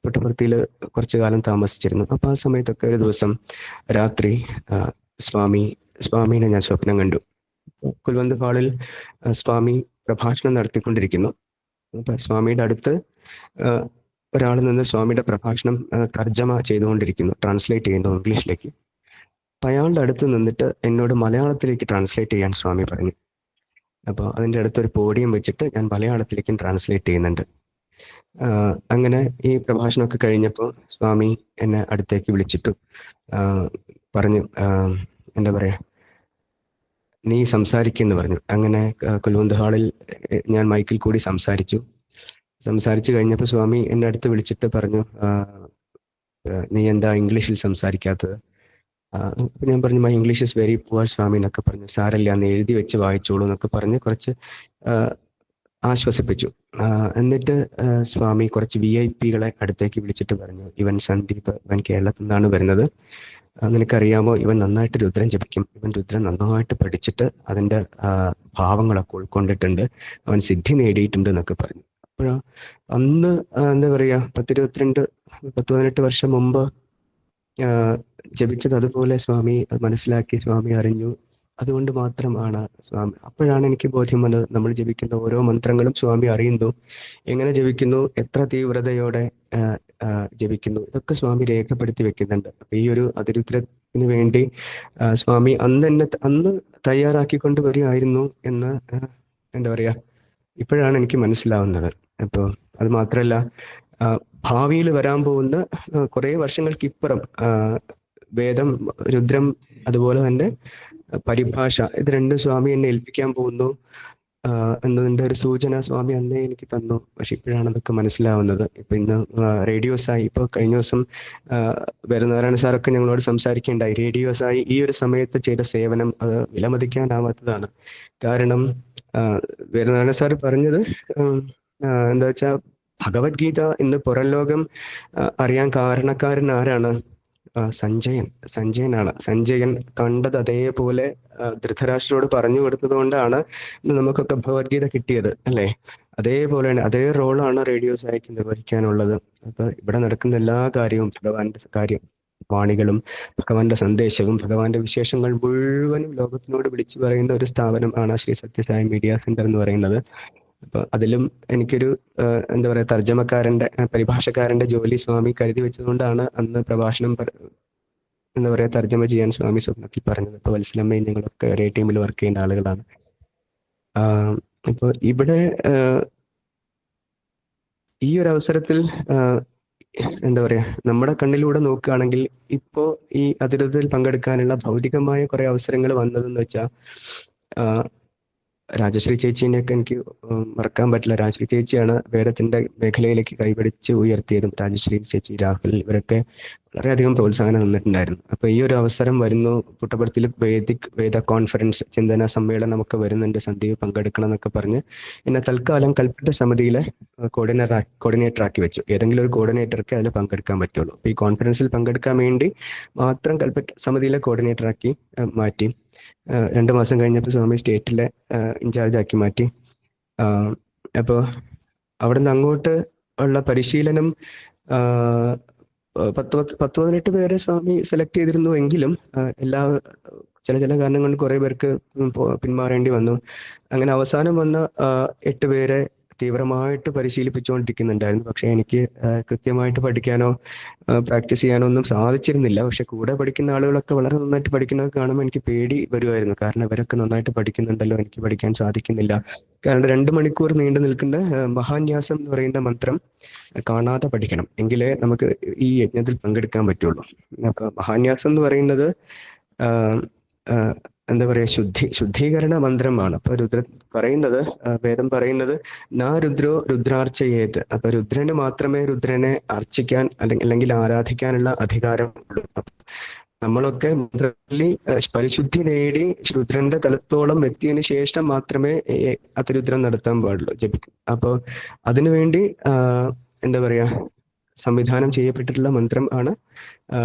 പുട്ടപർത്തിയിൽ കുറച്ചു കാലം താമസിച്ചിരുന്നു. അപ്പൊ ആ സമയത്തൊക്കെ ഒരു ദിവസം രാത്രി സ്വാമീനെ ഞാൻ സ്വപ്നം കണ്ടു. കുൽവന്ത് ഹാളിൽ സ്വാമി പ്രഭാഷണം നടത്തിക്കൊണ്ടിരിക്കുന്നു. അപ്പൊ സ്വാമിയുടെ അടുത്ത് ഒരാൾ നിന്ന് സ്വാമിയുടെ പ്രഭാഷണം തർജ്ജമ ചെയ്തുകൊണ്ടിരിക്കുന്നു, ട്രാൻസ്ലേറ്റ് ചെയ്യുന്നു ഇംഗ്ലീഷിലേക്ക്. അപ്പൊ അയാളുടെ അടുത്ത് നിന്നിട്ട് എന്നോട് മലയാളത്തിലേക്ക് ട്രാൻസ്ലേറ്റ് ചെയ്യാൻ സ്വാമി പറഞ്ഞു. അപ്പോൾ അതിൻ്റെ അടുത്തൊരു പോഡിയം വെച്ചിട്ട് ഞാൻ മലയാളത്തിലേക്കും ട്രാൻസ്ലേറ്റ് ചെയ്യുന്നുണ്ട്. അങ്ങനെ ഈ പ്രഭാഷണമൊക്കെ കഴിഞ്ഞപ്പോൾ സ്വാമി എന്നെ അടുത്തേക്ക് വിളിച്ചിട്ടു പറഞ്ഞു, എന്താ പറയാ, നീ സംസാരിക്കുമെന്ന് പറഞ്ഞു. അങ്ങനെ കുൽവന്ത് ഹാളിൽ ഞാൻ മൈക്കിൽ കൂടി സംസാരിച്ചു കഴിഞ്ഞപ്പോൾ സ്വാമി എന്നെ അടുത്ത് വിളിച്ചിട്ട് പറഞ്ഞു, നീ എന്താ ഇംഗ്ലീഷിൽ സംസാരിക്കാത്തത്? ഞാൻ പറഞ്ഞു, my English is very poor swami എന്നൊക്കെ പറഞ്ഞു. സാരല്ല, അന്ന് എഴുതി വെച്ച് വായിച്ചോളൂ എന്നൊക്കെ പറഞ്ഞ് കുറച്ച് ആശ്വസിപ്പിച്ചു. എന്നിട്ട് സ്വാമി കുറച്ച് VIP-കളെ അടുത്തേക്ക് വിളിച്ചിട്ട് പറഞ്ഞു, ഇവൻ സന്ദീപ്, ഇവൻ കേരളത്തിൽ നിന്നാണ് വരുന്നത്, നിനക്കറിയാമോ, ഇവൻ നന്നായിട്ട് രുദ്രൻ ജപിക്കും, ഇവൻ രുദ്രൻ നന്നായിട്ട് പഠിച്ചിട്ട് അതിൻ്റെ ഭാവങ്ങളൊക്കെ ഉൾക്കൊണ്ടിട്ടുണ്ട്, അവൻ സിദ്ധി നേടിയിട്ടുണ്ട് എന്നൊക്കെ പറഞ്ഞു. അപ്പോൾ അന്ന് എന്താ പറയുക, 10-18 വർഷം മുമ്പ് ജപിച്ചത് അതുപോലെ സ്വാമി മനസ്സിലാക്കി, സ്വാമി അറിഞ്ഞു. അതുകൊണ്ട് മാത്രമാണ് സ്വാമി, അപ്പോഴാണ് എനിക്ക് ബോധ്യം വന്നത്, നമ്മൾ ജപിക്കുന്ന ഓരോ മന്ത്രങ്ങളും സ്വാമി അറിയുന്നു, എങ്ങനെ ജപിക്കുന്നു, എത്ര തീവ്രതയോടെ ജപിക്കുന്നു, ഇതൊക്കെ സ്വാമി രേഖപ്പെടുത്തി വെക്കുന്നുണ്ട്. അപ്പൊ ഈ ഒരു അതിരുദ്രത്തിന് വേണ്ടി സ്വാമി അന്ന് തയ്യാറാക്കിക്കൊണ്ട് വരികയായിരുന്നു എന്ന് എന്താ പറയാ, ഇപ്പോഴാണ് എനിക്ക് മനസ്സിലാവുന്നത്. അപ്പോൾ അത് മാത്രമല്ല, ഭാവിയിൽ വരാൻ പോകുന്ന കുറെ വർഷങ്ങൾക്കിപ്പുറം വേദം, രുദ്രം, അതുപോലെ തന്നെ പരിഭാഷ, ഇത് രണ്ടും സ്വാമി എന്നെ ഏൽപ്പിക്കാൻ പോകുന്നു എന്നതിൻ്റെ ഒരു സൂചന സ്വാമി അന്നേ എനിക്ക് തന്നു. പക്ഷെ ഇപ്പോഴാണ് അതൊക്കെ മനസ്സിലാവുന്നത്. ഇപ്പൊ ഇന്ന് റേഡിയോസായി, ഇപ്പോൾ കഴിഞ്ഞ ദിവസം വേദനാരായണ സാറൊക്കെ ഞങ്ങളോട് സംസാരിക്കുകയുണ്ടായി. റേഡിയോസായി ഈ ഒരു സമയത്ത് ചെയ്ത സേവനം അത് വിലമതിക്കാനാവാത്തതാണ്. കാരണം വേദനാരായണ സാറ് പറഞ്ഞത് എന്താ വെച്ചാൽ, ഭഗവത്ഗീത ഇന്ന് പുറം ലോകം അറിയാൻ കാരണക്കാരൻ ആരാണ്? സഞ്ജയനാണ്. സഞ്ജയൻ കണ്ടത് അതേപോലെ ധൃതരാഷ്ട്രോട് പറഞ്ഞു കൊടുത്തത് കൊണ്ടാണ് നമുക്കൊക്കെ ഭഗവത്ഗീത കിട്ടിയത്, അല്ലേ? അതേപോലെയാണ്, അതേ റോളാണ് റേഡിയോ സായിക്ക് നിർവഹിക്കാനുള്ളത്. അപ്പൊ ഇവിടെ നടക്കുന്ന എല്ലാ കാര്യവും ഭഗവാന്റെ കാര്യം, വാണികളും ഭഗവാന്റെ സന്ദേശവും ഭഗവാന്റെ വിശേഷങ്ങൾ മുഴുവനും ലോകത്തിനോട് വിളിച്ചു പറയുന്ന ഒരു സ്ഥാപനമാണ് ശ്രീ സത്യസായി മീഡിയ സെന്റർ എന്ന് പറയുന്നത്. അപ്പൊ അതിലും എനിക്കൊരു എന്താ പറയാ, തർജ്ജമക്കാരന്റെ, പരിഭാഷക്കാരന്റെ ജോലി സ്വാമി കരുതി വെച്ചതുകൊണ്ടാണ് അന്ന് പ്രഭാഷണം എന്താ പറയാ തർജ്ജമ ചെയ്യാൻ സ്വാമി സ്വപ്നത്തിൽ പറഞ്ഞത്. ഇപ്പൊ വത്സലമ്മയും ഞങ്ങളൊക്കെ ഒരേ ടീമിൽ വർക്ക് ചെയ്യുന്ന ആളുകളാണ്. ഇപ്പൊ ഇവിടെ ഈ ഒരു അവസരത്തിൽ എന്താ പറയാ, നമ്മുടെ കണ്ണിലൂടെ നോക്കുകയാണെങ്കിൽ ഇപ്പോ ഈ അതിരുദ്ധത്തിൽ പങ്കെടുക്കാനുള്ള ഭൗതികമായ കുറെ അവസരങ്ങൾ വന്നതെന്ന് വെച്ചാൽ, രാജശ്രീ ചേച്ചീനെയൊക്കെ എനിക്ക് മറക്കാൻ പറ്റില്ല. രാജശ്രീ ചേച്ചിയാണ് വേദത്തിന്റെ മേഖലയിലേക്ക് കൈപിടിച്ച് ഉയർത്തിയതും. രാജശ്രീ ചേച്ചി, രാഹുൽ, ഇവരൊക്കെ വളരെയധികം പ്രോത്സാഹനം തന്നിട്ടുണ്ടായിരുന്നു. അപ്പൊ ഈ ഒരു അവസരം വരുന്നു, പുട്ടപർത്തിയിൽ വേദ കോൺഫറൻസ് ചിന്തന സമ്മേളനം ഒക്കെ വരുന്നുണ്ട്, സന്ദീപ് പങ്കെടുക്കണം എന്നൊക്കെ പറഞ്ഞ് എന്നെ തൽക്കാലം കൽപ്പറ്റ സമിതിയിലെ കോർഡിനേറ്റർ ആക്കി വെച്ചു. ഏതെങ്കിലും ഒരു കോർഡിനേറ്റർക്ക് അതിൽ പങ്കെടുക്കാൻ പറ്റുള്ളൂ. അപ്പൊ ഈ കോൺഫറൻസിൽ പങ്കെടുക്കാൻ വേണ്ടി മാത്രം കൽപ്പറ്റ സമിതിയിലെ കോർഡിനേറ്റർ ആക്കി മാറ്റി. 2 മാസം കഴിഞ്ഞപ്പോൾ സ്വാമി സ്റ്റേറ്റിലെ ഇൻചാർജ് ആക്കി മാറ്റി. അപ്പോൾ അവിടെ നിന്ന് അങ്ങോട്ട് ഉള്ള പരിശീലനം 10-18 പേരെ സ്വാമി സെലക്ട് ചെയ്തിരുന്നു എങ്കിലും ചില കാരണങ്ങൾ കൊണ്ട് കുറെ പേർക്ക് പിന്മാറേണ്ടി വന്നു. അങ്ങനെ അവസാനം വന്ന 8 പേരെ തീവ്രമായിട്ട് പരിശീലിപ്പിച്ചുകൊണ്ടിരിക്കുന്നുണ്ടായിരുന്നു. പക്ഷെ എനിക്ക് കൃത്യമായിട്ട് പഠിക്കാനോ പ്രാക്ടീസ് ചെയ്യാനോ ഒന്നും സാധിച്ചിരുന്നില്ല. പക്ഷെ കൂടെ പഠിക്കുന്ന ആളുകളൊക്കെ വളരെ നന്നായിട്ട് പഠിക്കുന്നത് കാണുമ്പോൾ എനിക്ക് പേടി വരുമായിരുന്നു. കാരണം ഇവരൊക്കെ നന്നായിട്ട് പഠിക്കുന്നുണ്ടല്ലോ, എനിക്ക് പഠിക്കാൻ സാധിക്കുന്നില്ല. കാരണം 2 മണിക്കൂർ നീണ്ടു നിൽക്കുന്ന മഹാന്യാസം എന്ന് പറയുന്ന മന്ത്രം കാണാതെ പഠിക്കണം, എങ്കിലേ നമുക്ക് ഈ യജ്ഞത്തിൽ പങ്കെടുക്കാൻ പറ്റുള്ളൂ. അപ്പൊ മഹാന്യാസം എന്ന് പറയുന്നത് എന്താ പറയാ, ശുദ്ധീകരണ മന്ത്രമാണ്. അപ്പൊ പറയുന്നത്, വേദം പറയുന്നത് നാ രുദ്രോ രുദ്രാർച്ചയേത്. അപ്പൊ രുദ്രന് മാത്രമേ രുദ്രനെ അർച്ചിക്കാൻ അല്ലെങ്കിൽ ആരാധിക്കാനുള്ള അധികാരമുള്ളൂ. നമ്മളൊക്കെ പരിശുദ്ധി നേടി രുദ്രന്റെ തലത്തോളം എത്തിയതിനു ശേഷം മാത്രമേ അതിരുദ്രം നടത്താൻ പാടുള്ളൂ, ജപിക്കും. അപ്പൊ അതിനുവേണ്ടി എന്താ പറയാ സംവിധാനം ചെയ്യപ്പെട്ടിട്ടുള്ള മന്ത്രം ആണ്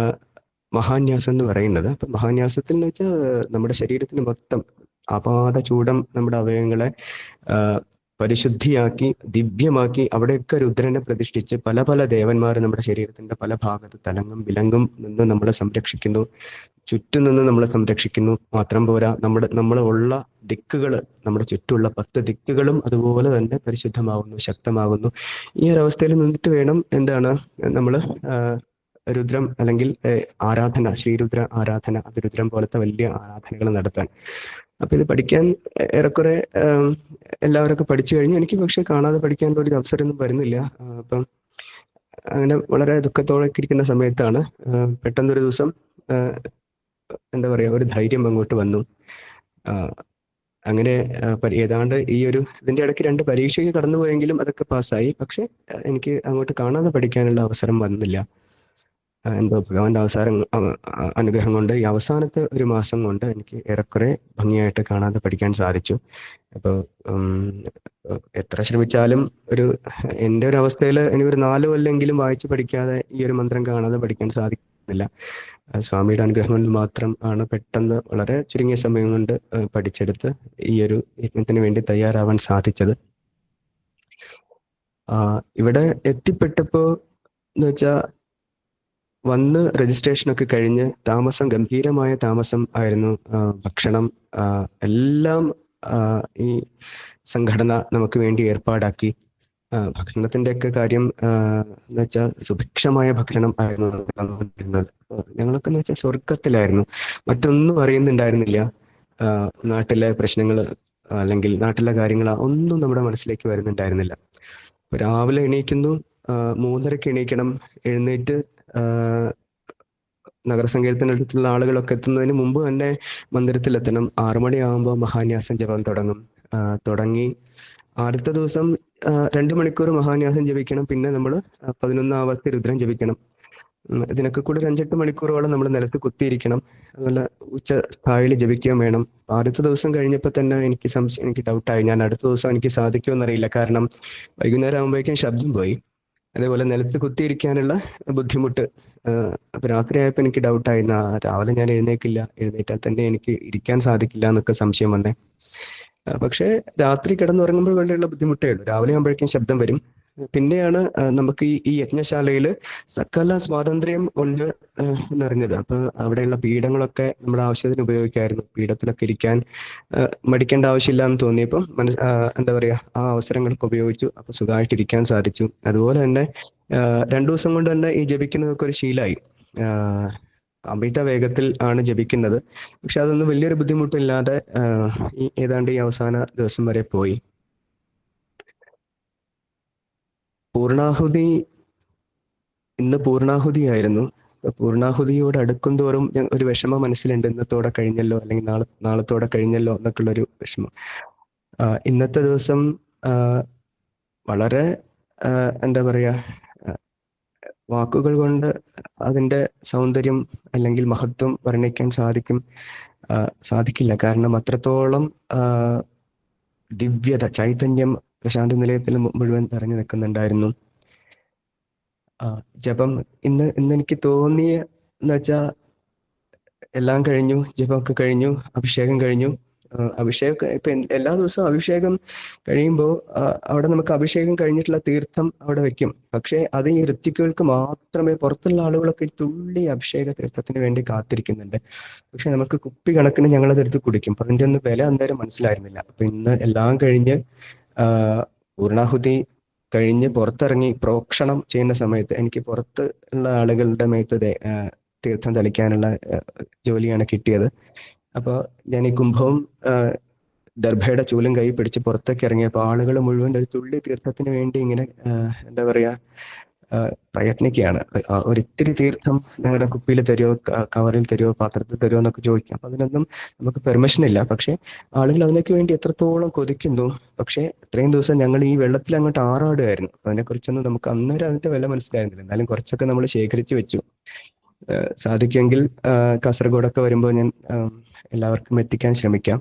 മഹാന്യാസം എന്ന് പറയുന്നത്. അപ്പൊ മഹാന്യാസത്തിൽ എന്ന് വെച്ചാൽ നമ്മുടെ ശരീരത്തിന് മൊത്തം അപാത ചൂടം നമ്മുടെ അവയവങ്ങളെ പരിശുദ്ധിയാക്കി ദിവ്യമാക്കി അവിടെയൊക്കെ രുദ്രനെ പ്രതിഷ്ഠിച്ച് പല ദേവന്മാർ നമ്മുടെ ശരീരത്തിന്റെ പല ഭാഗത്ത് തലങ്ങും വിലങ്ങും നിന്ന് നമ്മളെ സംരക്ഷിക്കുന്നു, ചുറ്റും നിന്ന് നമ്മളെ സംരക്ഷിക്കുന്നു. മാത്രം പോരാ, നമ്മളുള്ള ദിക്കുകൾ, നമ്മുടെ ചുറ്റുമുള്ള 10 ദിക്കുകളും അതുപോലെ തന്നെ പരിശുദ്ധമാകുന്നു, ശക്തമാകുന്നു. ഈ ഒരു അവസ്ഥയിൽ നിന്നിട്ട് വേണം നമ്മൾ രുദ്രം അല്ലെങ്കിൽ ആരാധന, ശ്രീരുദ്ര ആരാധന, അതിരുദ്രം പോലത്തെ വലിയ ആരാധനകൾ നടത്താൻ. അപ്പൊ ഇത് പഠിക്കാൻ ഏറെക്കുറെ എല്ലാവരൊക്കെ പഠിച്ചു കഴിഞ്ഞു. എനിക്ക് പക്ഷെ കാണാതെ പഠിക്കാനുള്ള ഒരു അവസരമൊന്നും വരുന്നില്ല. അപ്പം അങ്ങനെ വളരെ ദുഃഖത്തോടെ ഇരിക്കുന്ന സമയത്താണ് പെട്ടെന്നൊരു ദിവസം എന്താ പറയാ ഒരു ധൈര്യം അങ്ങോട്ട് വന്നു. അങ്ങനെ ഏതാണ്ട് ഇതിന്റെ ഇടയ്ക്ക് 2 പരീക്ഷയ്ക്ക് കടന്നുപോയെങ്കിലും അതൊക്കെ പാസ്സായി. പക്ഷെ എനിക്ക് അങ്ങോട്ട് കാണാതെ പഠിക്കാനുള്ള അവസരം വന്നില്ല. എന്തോ ഭഗവാന്റെ അനുഗ്രഹം കൊണ്ട് ഈ അവസാനത്തെ 1 മാസം കൊണ്ട് എനിക്ക് ഏറെക്കുറെ ഭംഗിയായിട്ട് കാണാതെ പഠിക്കാൻ സാധിച്ചു. അപ്പോൾ എത്ര ശ്രമിച്ചാലും എൻ്റെ ഒരു അവസ്ഥയിൽ ഇനി ഒരു 4 കൊല്ലെങ്കിലും വായിച്ച് പഠിക്കാതെ ഈ ഒരു മന്ത്രം കാണാതെ പഠിക്കാൻ സാധിക്കുന്നില്ല. സ്വാമിയുടെ അനുഗ്രഹം കൊണ്ട് മാത്രം ആണ് പെട്ടെന്ന് വളരെ ചുരുങ്ങിയ സമയം കൊണ്ട് പഠിച്ചെടുത്ത് ഈ ഒരു യജ്ഞത്തിന് വേണ്ടി തയ്യാറാവാൻ സാധിച്ചത്. ഇവിടെ എത്തിപ്പെട്ടപ്പോ എന്ന് വെച്ചാൽ വന്ന് രജിസ്ട്രേഷനൊക്കെ കഴിഞ്ഞ് ഗംഭീരമായ താമസം ആയിരുന്നു. ഭക്ഷണം എല്ലാം ഈ സംഘടന നമുക്ക് വേണ്ടി ഏർപ്പാടാക്കി. ഭക്ഷണത്തിൻ്റെയൊക്കെ കാര്യം എന്ന് വെച്ചാൽ സുഭിക്ഷമായ ഭക്ഷണം ആയിരുന്നു തന്നുകൊണ്ടിരുന്നത്. ഞങ്ങളൊക്കെ എന്ന് വെച്ചാൽ സ്വർഗത്തിലായിരുന്നു. മറ്റൊന്നും അറിയുന്നുണ്ടായിരുന്നില്ല. നാട്ടിലെ പ്രശ്നങ്ങൾ അല്ലെങ്കിൽ നാട്ടിലെ കാര്യങ്ങൾ ഒന്നും നമ്മുടെ മനസ്സിലേക്ക് വരുന്നുണ്ടായിരുന്നില്ല. രാവിലെ എണീക്കുന്നു, 3:30 എണീക്കണം. എഴുന്നേറ്റ് നഗരസങ്കീർത്തനത്തിലുള്ള ആളുകളൊക്കെ എത്തുന്നതിന് മുമ്പ് തന്നെ മന്ദിരത്തിലെത്തണം. 6 മണിയാകുമ്പോൾ മഹാന്യാസം ജപം തുടങ്ങി അടുത്ത ദിവസം 2 മണിക്കൂർ മഹാന്യാസം ജപിക്കണം. പിന്നെ നമ്മൾ 11 ആവർത്തി രുദ്രം ജപിക്കണം. ഇതിനൊക്കെ കൂടെ 5-8 മണിക്കൂറോളം നമ്മൾ നിലത്ത് കുത്തിയിരിക്കണം. അതുപോലെ ഉച്ച സ്ഥായിയിൽ ജപിക്കുകയും വേണം. അടുത്ത ദിവസം കഴിഞ്ഞപ്പോൾ തന്നെ എനിക്ക് ഡൗട്ടായി, ഞാൻ അടുത്ത ദിവസം എനിക്ക് സാധിക്കുമെന്നറിയില്ല. കാരണം വൈകുന്നേരം ആകുമ്പോഴേക്കും ശബ്ദം പോയി. അതേപോലെ നിലത്ത് കുത്തിയിരിക്കാനുള്ള ബുദ്ധിമുട്ട്. അപ്പൊ രാത്രിയായപ്പോൾ എനിക്ക് ഡൗട്ടായി, രാവിലെ ഞാൻ എഴുന്നേറ്റാൽ തന്നെ എനിക്ക് ഇരിക്കാൻ സാധിക്കില്ല എന്നൊക്കെ സംശയം വന്നേ. പക്ഷേ രാത്രി കിടന്നുറങ്ങുമ്പോൾ വേണ്ടിയുള്ള ബുദ്ധിമുട്ടേ ഉള്ളൂ. രാവിലെ ആകുമ്പോഴേക്കും ശബ്ദം വരും. പിന്നെയാണ് നമുക്ക് ഈ യജ്ഞശാലയിൽ സകല സ്വാതന്ത്ര്യം ഉണ്ട് എന്നറിഞ്ഞത്. അപ്പൊ അവിടെയുള്ള പീഠങ്ങളൊക്കെ നമ്മുടെ ആവശ്യത്തിന് ഉപയോഗിക്കായിരുന്നു. പീഠത്തിലൊക്കെ ഇരിക്കാൻ മടിക്കേണ്ട ആവശ്യമില്ല എന്ന് തോന്നിയപ്പോൾ എന്താ പറയാ, ആ അവസരങ്ങളൊക്കെ ഉപയോഗിച്ചു. അപ്പൊ സുഖമായിട്ട് ഇരിക്കാൻ സാധിച്ചു. അതുപോലെ തന്നെ 2 ദിവസം കൊണ്ട് തന്നെ ഈ ജപിക്കുന്നതൊക്കെ ഒരു ശീലമായി. അമിത വേഗത്തിൽ ആണ് ജപിക്കുന്നത്. പക്ഷെ അതൊന്നും വലിയൊരു ബുദ്ധിമുട്ടില്ലാതെ ഏതാണ്ട് ഈ അവസാന ദിവസം വരെ പോയി. ഇന്ന് പൂർണാഹുതിയായിരുന്നു. പൂർണാഹുതിയോട് അടുക്കും തോറും ഒരു വിഷമം മനസ്സിലുണ്ട്. ഇന്നത്തോടെ കഴിഞ്ഞല്ലോ, അല്ലെങ്കിൽ നാളത്തോടെ കഴിഞ്ഞല്ലോ എന്നൊക്കെയുള്ളൊരു വിഷമം. ഇന്നത്തെ ദിവസം വളരെ എന്താ പറയാ, വാക്കുകൾ കൊണ്ട് അതിൻ്റെ സൗന്ദര്യം അല്ലെങ്കിൽ മഹത്വം വർണ്ണിക്കാൻ സാധിക്കില്ല. കാരണം അത്രത്തോളം ദിവ്യത, ചൈതന്യം പ്രശാന്തി നിലയത്തിൽ മുഴുവൻ നിറഞ്ഞു നിൽക്കുന്നുണ്ടായിരുന്നു. ജപം ഇന്ന് എനിക്ക് തോന്നിയ എന്ന് വെച്ചാൽ എല്ലാം കഴിഞ്ഞു, ജപമൊക്കെ കഴിഞ്ഞു, അഭിഷേകം കഴിഞ്ഞു. അഭിഷേകം ഇപ്പൊ എല്ലാ ദിവസവും അഭിഷേകം കഴിയുമ്പോൾ അവിടെ നമുക്ക് അഭിഷേകം കഴിഞ്ഞിട്ടുള്ള തീർത്ഥം അവിടെ വെക്കും. പക്ഷെ അത് ഈ ഋത്വിക്കുകൾക്ക് മാത്രമേ, പുറത്തുള്ള ആളുകളൊക്കെ തുള്ളി അഭിഷേക തീർത്ഥത്തിന് വേണ്ടി കാത്തിരിക്കുന്നുണ്ട്. പക്ഷെ നമുക്ക് കുപ്പി കണക്കിന് ഞങ്ങളതെടുത്ത് കുടിക്കും. അപ്പൊ അതിന്റെ ഒന്നും വില അന്നേരം മനസ്സിലായിരുന്നില്ല. അപ്പൊ ഇന്ന് എല്ലാം കഴിഞ്ഞ് പൂർണാഹുതി കഴിഞ്ഞ് പുറത്തിറങ്ങി പ്രോക്ഷണം ചെയ്യുന്ന സമയത്ത് എനിക്ക് പുറത്ത് ഉള്ള ആളുകളുടെ മേത്ത് തീർത്ഥം തളിക്കാനുള്ള ജോലിയാണ് കിട്ടിയത്. അപ്പോൾ ഞാൻ ഈ കുംഭവും ദർഭയുടെ ചൂലും കൈ പിടിച്ച് പുറത്തേക്ക് ഇറങ്ങിയപ്പോൾ ആളുകൾ മുഴുവൻ ഒരു തുള്ളി തീർത്ഥത്തിന് വേണ്ടി ഇങ്ങനെ എന്താ പറയാ പ്രയത്നിക്കുകയാണ്. ഒരിത്തിരി തീർത്ഥം ഞങ്ങളുടെ കുപ്പിയിൽ തരുമോ, കവറിൽ തരുമോ, പാത്രത്തിൽ തരുമോ എന്നൊക്കെ ചോദിക്കാം. അപ്പൊ അതിനൊന്നും നമുക്ക് പെർമിഷൻ ഇല്ല. പക്ഷെ ആളുകൾ അതിനൊക്കെ വേണ്ടി എത്രത്തോളം കൊതിക്കുന്നു. പക്ഷെ ഇത്രയും ദിവസം ഞങ്ങൾ ഈ വെള്ളത്തിൽ അങ്ങോട്ട് ആറാടുകയായിരുന്നു. അതിനെക്കുറിച്ചൊന്നും നമുക്ക് അന്നേരം അതിന്റെ വില മനസ്സിലായിരുന്നില്ല. എന്നാലും കുറച്ചൊക്കെ നമ്മൾ ശേഖരിച്ചു വെച്ചു. സാധിക്കുമെങ്കിൽ കാസർഗോഡൊക്കെ വരുമ്പോൾ ഞാൻ എല്ലാവർക്കും എത്തിക്കാൻ ശ്രമിക്കാം.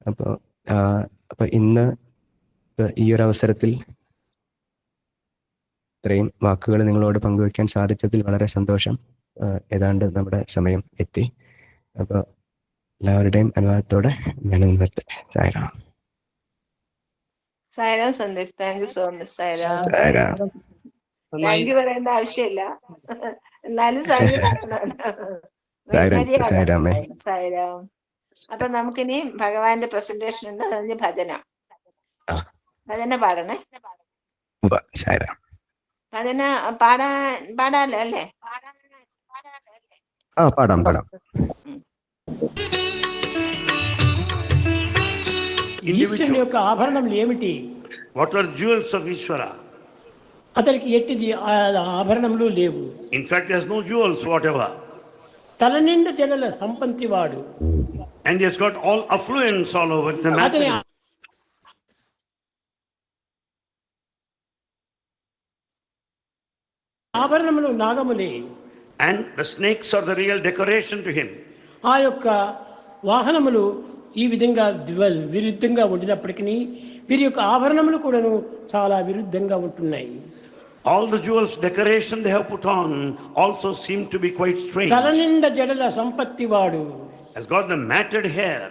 അപ്പൊ ഇന്ന് ഈ ഒരു അവസരത്തിൽ ഇത്രയും വാക്കുകൾ നിങ്ങളോട് പങ്കുവയ്ക്കാൻ സാധിച്ചതിൽ വളരെ സന്തോഷം. ഏതാണ്ട് നമ്മുടെ സമയം എത്തി. അപ്പൊ എല്ലാവരുടെയും അനുവാദത്തോടെ ഞാൻ നിർത്തട്ടെ. Sairam. Sairam Sandeep, thank you so much. Sairam. നന്നായി. താങ്ക് യു പറയേണ്ട ആവശ്യമില്ല, എന്നാലും സായിറാമേ. സായിറാം. അപ്പൊ നമുക്കിനി ഭഗവാന്റെ പ്രസന്റേഷൻ ഉണ്ട്. അതിന് ഭജന പാടണേ. സായിറാം. ഭജന പാടാലോ അല്ലേ? പാടാം. ఈశ్వరుని యొక్క ఆభరణములు ఏమిటి? What are jewels of Ishvara? అతనికి ఎట్టిది ఆభరణములు లేవు. In fact, he has no jewels whatever. తల నిండు జనుల సంపత్తి వాడు. And he has got all affluence all over the map. ఆభరణములు నాగములే. And the snakes are the real decoration to him. ఆ యొక్క వాహనములు ఈ విధంగా విరుద్ధంగా ఉండినప్పటికీ వీరి యొక్క ఆభరణములు కూడాను చాలా విరుద్ధంగా ఉంటున్నాయి. All the jewels, decoration they have put on also seem to be quite strange. తల నిండా జడల సంపత్తి వాడు Has got the matted hair.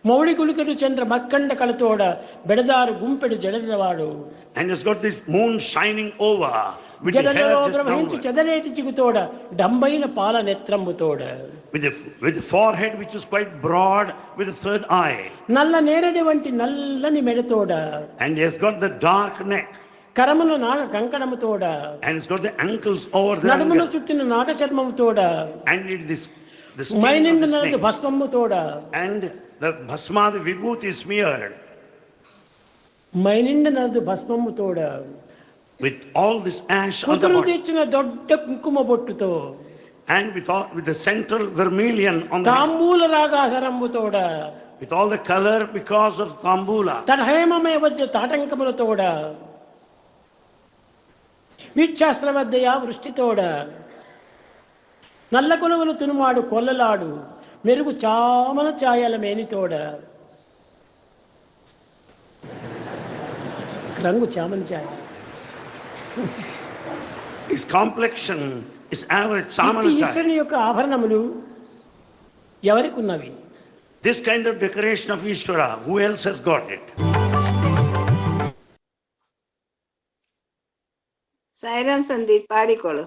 Mouli గుళికడు Chandra మక్కండ కళతోడ బెడదారు గుంపెడు జడలవాడు. And has got this moon shining over with the జడలో hair just ప్రవహించు downward. చెదరేటి చిగుతోడ డంబైన పాల నెత్రంబుతోడ. With the forehead which is quite broad, with the third eye. నల్ల నేరడి వంటి నల్లని మెడతోడ. And he has got the dark neck. కరమున Naga కంకణముతోడ. And he's got the ankles over the నడుమున ankle. చుట్టిన నాగ చర్మముతోడ. And it is the skin of మైనింద the నలదు snake. భస్మముతోడ. And the bhasma, the vibhuti is smeared. మైనింద నలదు భస్మముతోడ. With all this ash on the కుదురు body. తెచ్చిన దొడ్డ కుంకుమ బొట్టుతో. And with the central vermilion on the head. తాంబూల రాగాధరంబుతోడ. With all the color because of Tambula. తన హేమమయ వజ్ర తాటంకములతోడ. వీక్షాస్త్ర వద్దయా వృష్టితోడ. నల్ల కొలువులు తునుమాడు కొల్లలాడు మెరుగు చామన ఛాయల మేనితోడ. రంగు చామన ఛాయ. His complexion is average ఇట్టి samana chai. ఈశ్వరుని యొక్క ఆభరణములు ఎవరికి ఉన్నవి? This kind of decoration of Ishvara, who else has got it? Sai Ram Sandeep പാടിക്കോളൂ.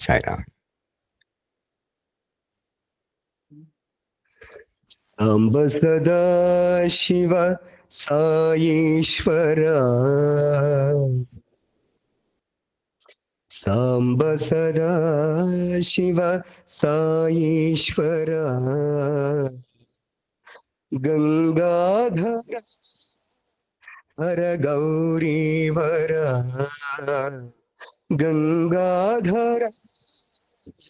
Sai Ram. Samba സദാ ശിവ സായീശ്വര സാംബ സദാ ശിവ സായീശ്വര ഗംഗാധര ഹര ഗൗരീവര ഗംഗാധര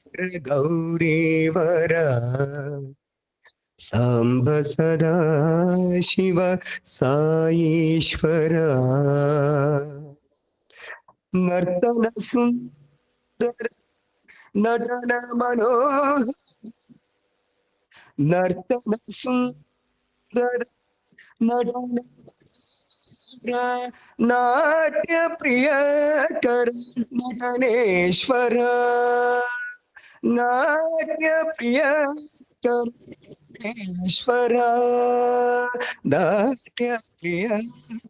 ഹര ഗൗരീവര സാംബ സദാ ശിവ സായീശ്വര നർത്തന സുന്ദര നടന മനോഹര നർത്തന സുന്ദര നടന നാട്യ പ്രിയ കര നടനേശ്വര നാട്യ പ്രിയ കരണേശ്വര നാട്യ പ്രിയ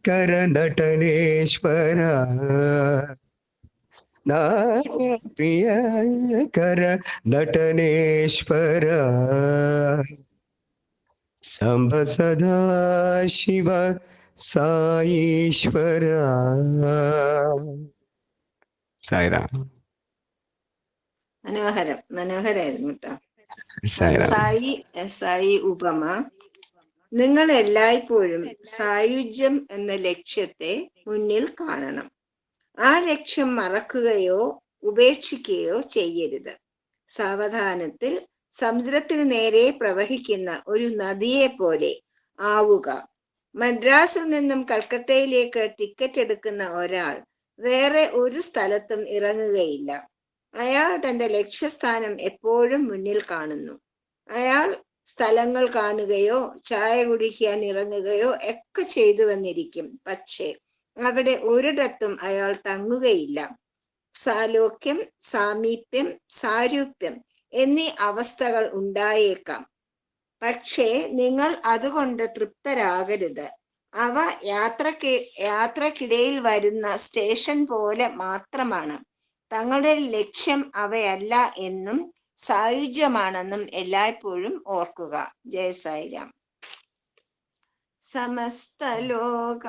കര നടനേശ്വര നാട്യ പ്രിയ കര നടനേശ്വര സാംബ സദാ ശിവ സായീശ്വര. സായിരാം. മനോഹരം, മനോഹരായിരുന്നു കേട്ടോ. സായിരാം. സായി ഉപമ. നിങ്ങൾ എല്ലായ്പ്പോഴും സായുജ്യം എന്ന ലക്ഷ്യത്തെ മുന്നിൽ കാണണം. ആ ലക്ഷ്യം മറക്കുകയോ ഉപേക്ഷിക്കുകയോ ചെയ്യരുത്. സാവധാനത്തിൽ സമുദ്രത്തിന് നേരെ പ്രവഹിക്കുന്ന ഒരു നദിയെ പോലെ ആവുക. മദ്രാസിൽ നിന്നും കൽക്കട്ടയിലേക്ക് ടിക്കറ്റ് എടുക്കുന്ന ഒരാൾ വേറെ ഒരു സ്ഥലത്തും ഇറങ്ങുകയില്ല. അയാൾ തന്റെ ലക്ഷ്യസ്ഥാനം എപ്പോഴും മുന്നിൽ കാണുന്നു. അയാൾ സ്ഥലങ്ങൾ കാണുകയോ ചായ കുടിക്കാൻ ഇറങ്ങുകയോ ഒക്കെ ചെയ്തുവെന്നിരിക്കും. പക്ഷേ അവിടെ ഒരിടത്തും അയാൾ തങ്ങുകയില്ല. സാലോക്യം, സാമീപ്യം, സാരൂപ്യം എന്നീ അവസ്ഥകൾ ഉണ്ടായേക്കാം. പക്ഷേ നിങ്ങൾ അതുകൊണ്ട് തൃപ്തരാകരുത്. അവ യാത്രക്കിടയിൽ വരുന്ന സ്റ്റേഷൻ പോലെ മാത്രമാണ്. തങ്ങളുടെ ലക്ഷ്യം അവയല്ല എന്നും സായുജ്യമാണെന്നും എല്ലായ്പ്പോഴും ഓർക്കുക. ജയ സായിരാം. സമസ്തലോകാഃ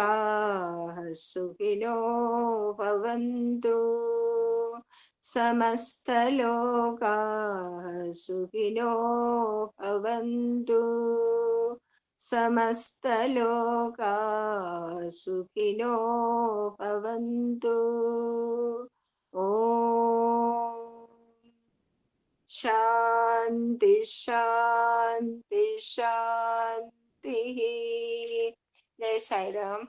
സുഖിനോ ഭവന്തു. സമസ്തലോകാഃ സുഖിനോ ഭവന്തു. സമസ്തലോകാഃ സുഖിനോ ഭവന്തു. ഓം ശാന്തി ശാന്തി ശാന്തി. ജയ സായിരാം.